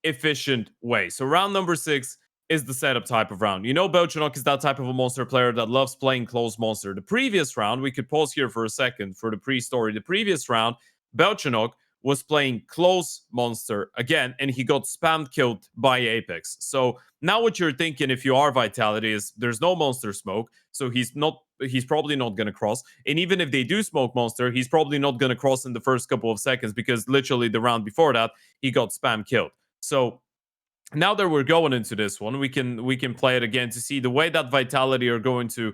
efficient way. So round number 6, is the setup type of round. You know, Belchanok is that type of a monster player that loves playing close monster. The previous round, we could pause here for a second for the pre-story. The previous round, Belchanok was playing close monster again, and he got spammed killed by Apex. So now what you're thinking, if you are Vitality, is there's no monster smoke, so he's probably not going to cross. And even if they do smoke monster, he's probably not going to cross in the first couple of seconds, because literally the round before that, he got spam killed. So now that we're going into this one, we can play it again to see the way that Vitality are going to,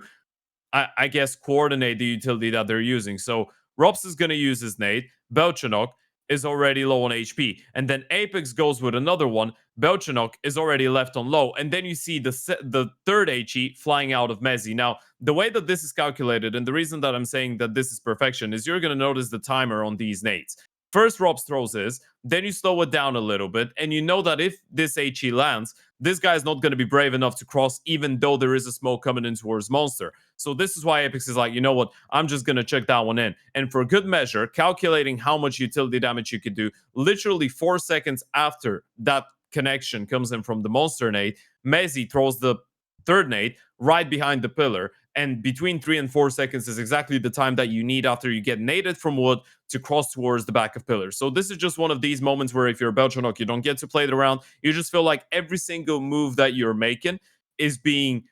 I guess, coordinate the utility that they're using. So Robs is going to use his nade. Belchanok is already low on HP. And then Apex goes with another one. Belchanok is already left on low. And then you see the third HE flying out of flameZ. Now, the way that this is calculated, and the reason that I'm saying that this is perfection, is you're going to notice the timer on these nades. First, Robs throws his, then you slow it down a little bit, and you know that if this HE lands, this guy's not going to be brave enough to cross, even though there is a smoke coming in towards monster. So this is why Apex is like, you know what, I'm just going to check that one in. And for good measure, calculating how much utility damage you could do, literally 4 seconds after that connection comes in from the monster nade, flameZ throws the third nade right behind the pillar. And between 3 and 4 seconds is exactly the time that you need after you get naded from wood to cross towards the back of pillars. So this is just one of these moments where if you're a Belchanok, you don't get to play it around. You just feel like every single move that you're making is being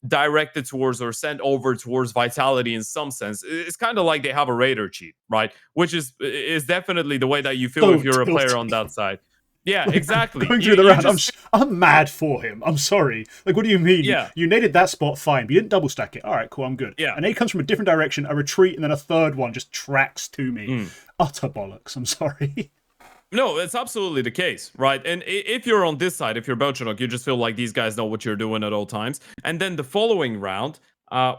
directed towards or sent over towards Vitality in some sense. It's kind of like they have a radar cheat, right? Which is definitely the way that you feel if you're a player on that side. Yeah, exactly. Going through the round, I'm mad for him. I'm sorry. Like, what do you mean? Yeah. You naded that spot, fine, but you didn't double stack it. All right, cool, I'm good. Yeah. A nade comes from a different direction, a retreat, and then a third one just tracks to me. Utter bollocks. I'm sorry. No, it's absolutely the case, right? And if you're on this side, if you're Belchanok, you just feel like these guys know what you're doing at all times. And then the following round,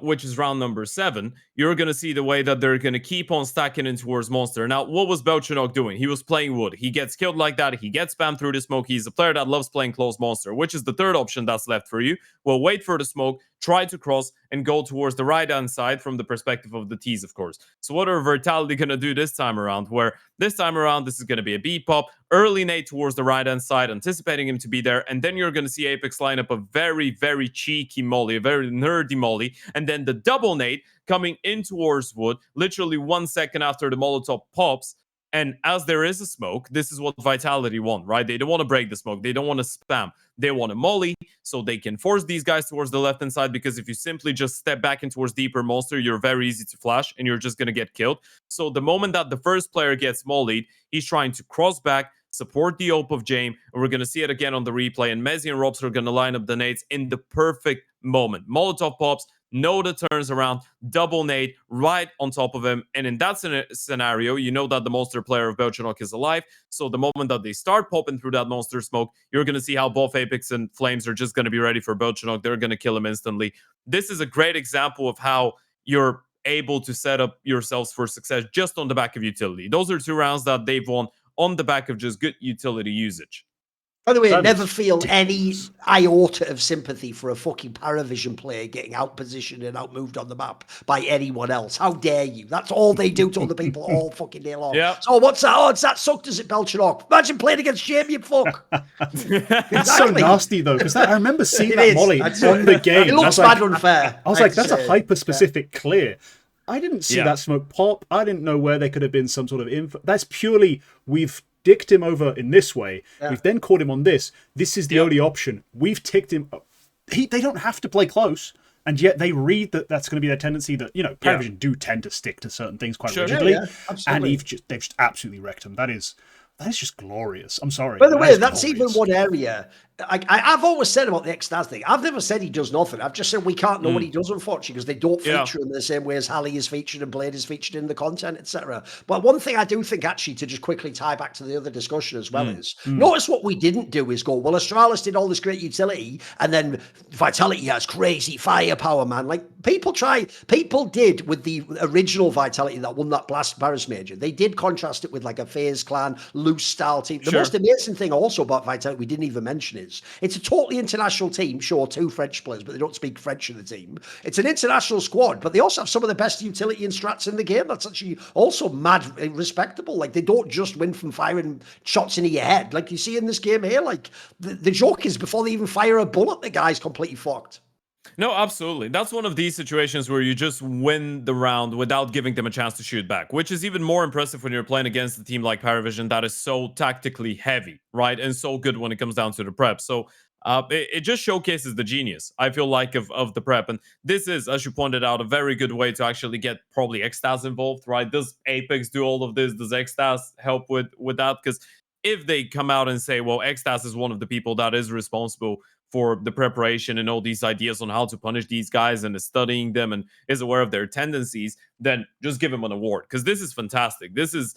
which is round number 7, you're going to see the way that they're going to keep on stacking in towards monster. Now, what was Belchanok doing? He was playing wood. He gets killed like that. He gets spammed through the smoke. He's a player that loves playing close monster, which is the third option that's left for you. Well, wait for the smoke, try to cross, and go towards the right-hand side from the perspective of the T's, of course. So what are Vitality going to do this time around? Where this time around, this is going to be a B-pop, early nade towards the right-hand side, anticipating him to be there, and then you're going to see Apex line up a very, very cheeky molly, a very nerdy molly, and then the double nade coming in towards wood, literally 1 second after the Molotov pops. And as there is a smoke, this is what Vitality want, right? They don't want to break the smoke. They don't want to spam. They want a molly so they can force these guys towards the left-hand side, because if you simply just step back in towards deeper monster, you're very easy to flash and you're just going to get killed. So the moment that the first player gets mollied, he's trying to cross back, support the op of Jame, and we're going to see it again on the replay. And flameZ and Robs are going to line up the nades in the perfect moment. Molotov pops, Noda turns around, double nade right on top of him. And in that scenario, you know that the monster player of Belchanok is alive. So the moment that they start popping through that monster smoke, you're going to see how both Apex and flameZ are just going to be ready for Belchanok. They're going to kill him instantly. This is a great example of how you're able to set up yourselves for success just on the back of utility. Those are 2 rounds that they've won on the back of just good utility usage. By the way, I never feel any iota of sympathy for a fucking Paravision player getting outpositioned and outmoved on the map by anyone else. How dare you? That's all they do to other people all fucking day long. Yeah. So what's that? Oh, it's that sucked as it Belchanok. Imagine playing against Shame, you fuck. It's so nasty, though, because I remember seeing that molly on the game. It looks bad unfair. I was like, that's a hyper-specific clear. I didn't see that smoke pop. I didn't know where there could have been some sort of info. That's purely, we've dicked him over in this way. Yeah. We've then caught him on this. This is the only option. We've ticked him. They don't have to play close, and yet they read that that's going to be their tendency. That, you know, Paravision do tend to stick to certain things quite rigidly, and they've just absolutely wrecked him. That is just glorious. I'm sorry. By the way, that's glorious. Even one area. I've always said about the Extaz thing, I've never said he does nothing. I've just said we can't know what he does, unfortunately, because they don't feature him in the same way as Halley is featured and Blade is featured in the content, etc. But one thing I do think, actually, to just quickly tie back to the other discussion as well, is notice what we didn't do is go, well, Astralis did all this great utility, and then Vitality has crazy firepower, man. Like, people did with the original Vitality that won that Blast Paris Major. They did contrast it with like a FaZe Clan, loose style team. The most amazing thing also about Vitality we didn't even mention is is. It's a totally international team. Sure, 2 French players, but they don't speak French in the team. It's an international squad, but they also have some of the best utility and strats in the game. That's actually also mad respectable. Like, they don't just win from firing shots into your head. Like you see in this game here, like, the joke is before they even fire a bullet, the guy's completely fucked. No, absolutely. That's one of these situations where you just win the round without giving them a chance to shoot back, which is even more impressive when you're playing against a team like Paravision that is so tactically heavy, right? And so good when it comes down to the prep. So it just showcases the genius, I feel like, of the prep. And this is, as you pointed out, a very good way to actually get probably Xtas involved, right? Does Apex do all of this? Does Xtas help with that? Because if they come out and say, well, Xtas is one of the people that is responsible for the preparation and all these ideas on how to punish these guys and is studying them and is aware of their tendencies, then just give him an award, because this is fantastic. This is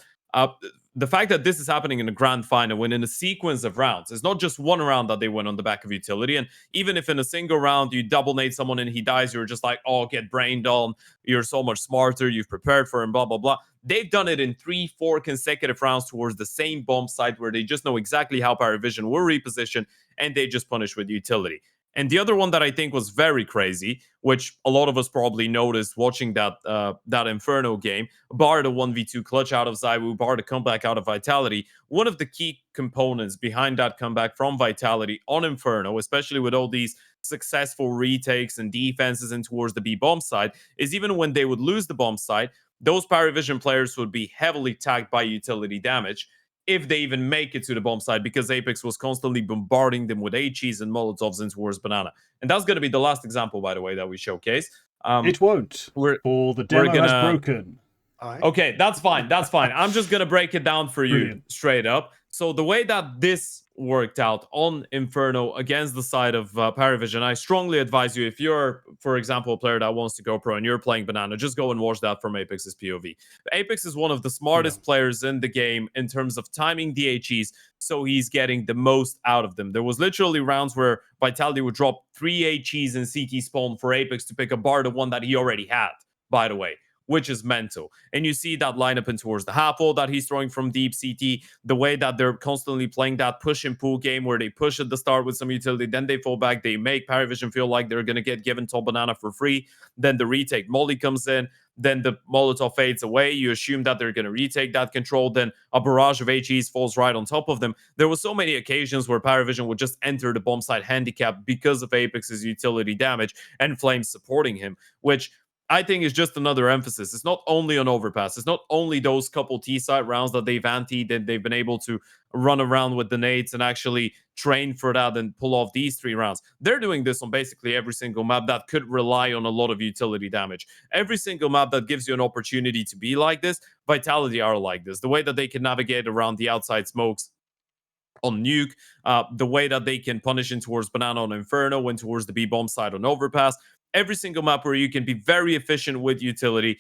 the fact that this is happening in a grand final when in a sequence of rounds. It's not just one round that they win on the back of utility. And even if in a single round you double nade someone and he dies, you're just like, oh, get brained on. You're so much smarter. You've prepared for him, blah, blah, blah. They've done it in 3-4 consecutive rounds towards the same bomb site where they just know exactly how Paravision will reposition and they just punish with utility. And the other one that I think was very crazy, which a lot of us probably noticed watching that Inferno game, bar the 1v2 clutch out of Zywoo, bar the comeback out of Vitality, one of the key components behind that comeback from Vitality on Inferno, especially with all these successful retakes and defenses in towards the B bomb side, is even when they would lose the bomb side, those Paravision players would be heavily tagged by utility damage if they even make it to the bomb side, because Apex was constantly bombarding them with HEs and Molotovs in towards Banana. And that's going to be the last example, by the way, that we showcase. It won't. For the demo has broken. Right. Okay, that's fine. That's fine. I'm just going to break it down for you straight up. So the way that this worked out on Inferno against the side of Paravision, I strongly advise you, if you're, for example, a player that wants to go pro and you're playing Banana, just go and watch that from Apex's POV. Apex is one of the smartest players in the game in terms of timing the HEs, so he's getting the most out of them. There was literally rounds where Vitality would drop 3 HEs in CT spawn for Apex to pick apart the one that he already had, by the way, which is mental. And you see that lineup in towards the half wall that he's throwing from deep CT, the way that they're constantly playing that push and pull game where they push at the start with some utility, then they fall back, they make Paravision feel like they're going to get given top banana for free, then the retake molly comes in, then the Molotov fades away, you assume that they're going to retake that control, then a barrage of HEs falls right on top of them. There were so many occasions where Paravision would just enter the bomb site handicap because of Apex's utility damage and flameZ supporting him, which I think is just another emphasis. It's not only on overpass. It's not only those couple T-side rounds that they've antied and they've been able to run around with the nades and actually train for that and pull off these 3 rounds. They're doing this on basically every single map that could rely on a lot of utility damage. Every single map that gives you an opportunity to be like this, Vitality are like this. The way that they can navigate around the outside smokes on Nuke, the way that they can punish in towards Banana on Inferno, and towards the B-bomb side on Overpass. Every single map where you can be very efficient with utility,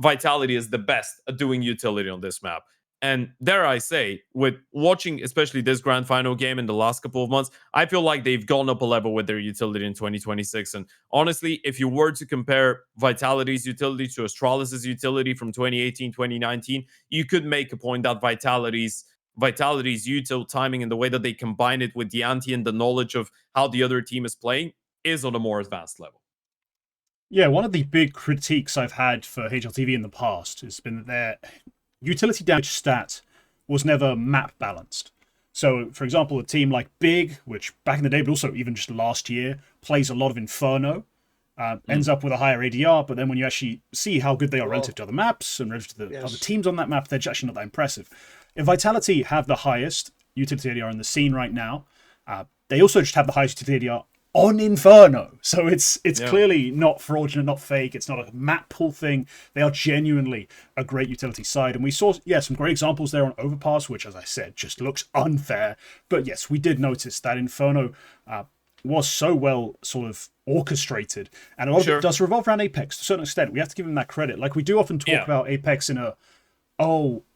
Vitality is the best at doing utility on this map. And dare I say, with watching especially this grand final game in the last couple of months, I feel like they've gone up a level with their utility in 2026. And honestly, if you were to compare Vitality's utility to Astralis' utility from 2018, 2019, you could make a point that Vitality's util timing and the way that they combine it with the anti and the knowledge of how the other team is playing is on a more advanced level. Yeah, one of the big critiques I've had for HLTV in the past has been that their utility damage stat was never map balanced. So, for example, a team like Big, which back in the day, but also even just last year, plays a lot of Inferno, ends up with a higher ADR, but then when you actually see how good they are relative to other maps and relative to the other teams on that map, they're actually not that impressive. If Vitality have the highest utility ADR in the scene right now, they also just have the highest utility ADR on Inferno. So it's clearly not fraudulent, not fake. It's not a map pull thing. They are genuinely a great utility side. And we saw, some great examples there on Overpass, which, as I said, just looks unfair. But yes, we did notice that Inferno was so well sort of orchestrated. And a lot of it does revolve around Apex to a certain extent. We have to give him that credit. Like, we do often talk about Apex in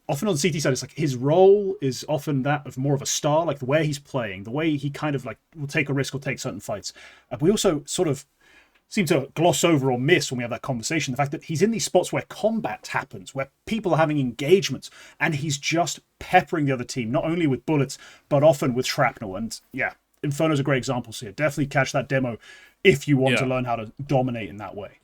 often on the CT side, it's like his role is often that of more of a star, like the way he's playing, the way he kind of like will take a risk or take certain fights. We also sort of seem to gloss over or miss when we have that conversation the fact that he's in these spots where combat happens, where people are having engagements, and he's just peppering the other team, not only with bullets, but often with shrapnel. And yeah, Inferno's a great example here. Definitely catch that demo if you want to learn how to dominate in that way.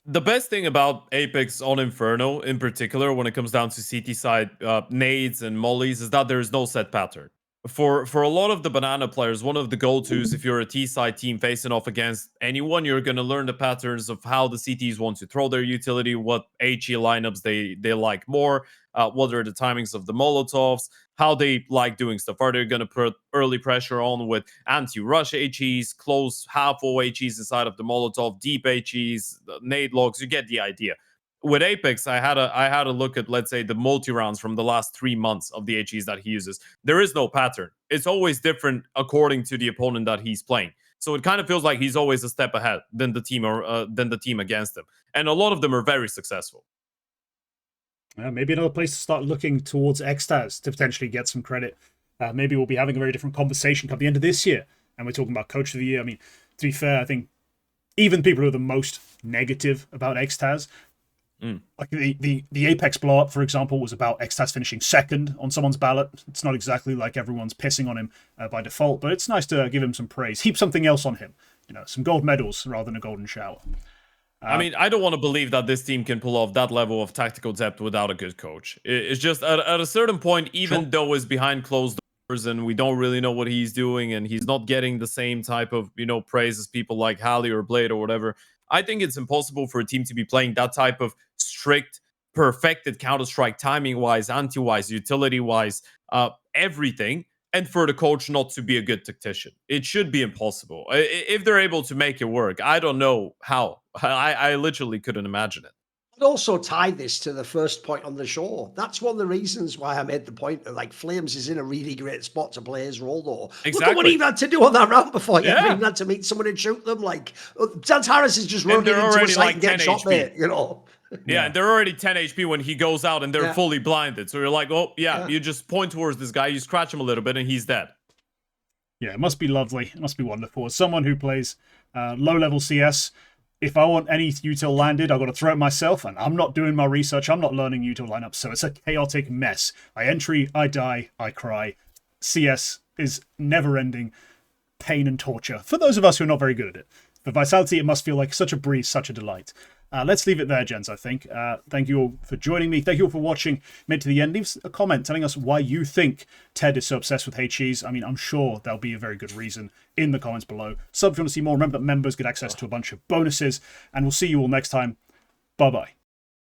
The best thing about Apex on Inferno, in particular, when it comes down to CT side nades and mollies, is that there is no set pattern. For a lot of the banana players, one of the go-tos, if you're a T-side team facing off against anyone, you're going to learn the patterns of how the CTs want to throw their utility, what HE lineups they like more, what are the timings of the Molotovs, how they like doing stuff. Are they going to put early pressure on with anti-rush HEs, close half-wall HEs inside of the Molotov, deep HEs, nade logs? You get the idea. With Apex, I had a look at, let's say, the multi-rounds from the last 3 months of the HEs that he uses. There is no pattern. It's always different according to the opponent that he's playing. So it kind of feels like he's always a step ahead than the team against him. And a lot of them are very successful. Maybe another place to start looking towards Xtaz to potentially get some credit. Maybe we'll be having a very different conversation come the end of this year. And we're talking about Coach of the Year. I mean, to be fair, I think even people who are the most negative about Xtaz, like the Apex blow up, for example, was about Xtaz finishing second on someone's ballot. It's not exactly like everyone's pissing on him by default, but it's nice to give him some praise. Heap something else on him. Some gold medals rather than a golden shower. I mean, I don't want to believe that this team can pull off that level of tactical depth without a good coach. It's just at a certain point, even though it's behind closed doors and we don't really know what he's doing and he's not getting the same type of, praise as people like Halley or Blade or whatever, I think it's impossible for a team to be playing that type of strict, perfected Counter-Strike timing-wise, anti-wise, utility-wise, everything, and for the coach not to be a good tactician. It should be impossible. If they're able to make it work, I don't know how. I literally couldn't imagine it. I'd also tie this to the first point on the show. That's one of the reasons why I made the point that flameZ is in a really great spot to play his role, though. Exactly. Look at what he had to do on that round before. He even had to meet someone and shoot them. Dance Harris is just running into a site and get shot there, Yeah, and they're already 10 HP when he goes out and they're fully blinded. So you're like, you just point towards this guy, you scratch him a little bit and he's dead. Yeah, it must be lovely. It must be wonderful. As someone who plays low-level CS, if I want any util landed, I've got to throw it myself, and I'm not doing my research. I'm not learning util lineups, so it's a chaotic mess. I entry, I die, I cry. CS is never-ending pain and torture for those of us who are not very good at it. For Vitality, it must feel like such a breeze, such a delight. Let's leave it there, gents, I think. Thank you all for joining me. Thank you all for watching mid to the end. Leave a comment telling us why you think Ted is so obsessed with HEs. I mean, I'm sure there'll be a very good reason in the comments below. Sub if you want to see more. Remember that members get access to a bunch of bonuses. And we'll see you all next time. Bye-bye.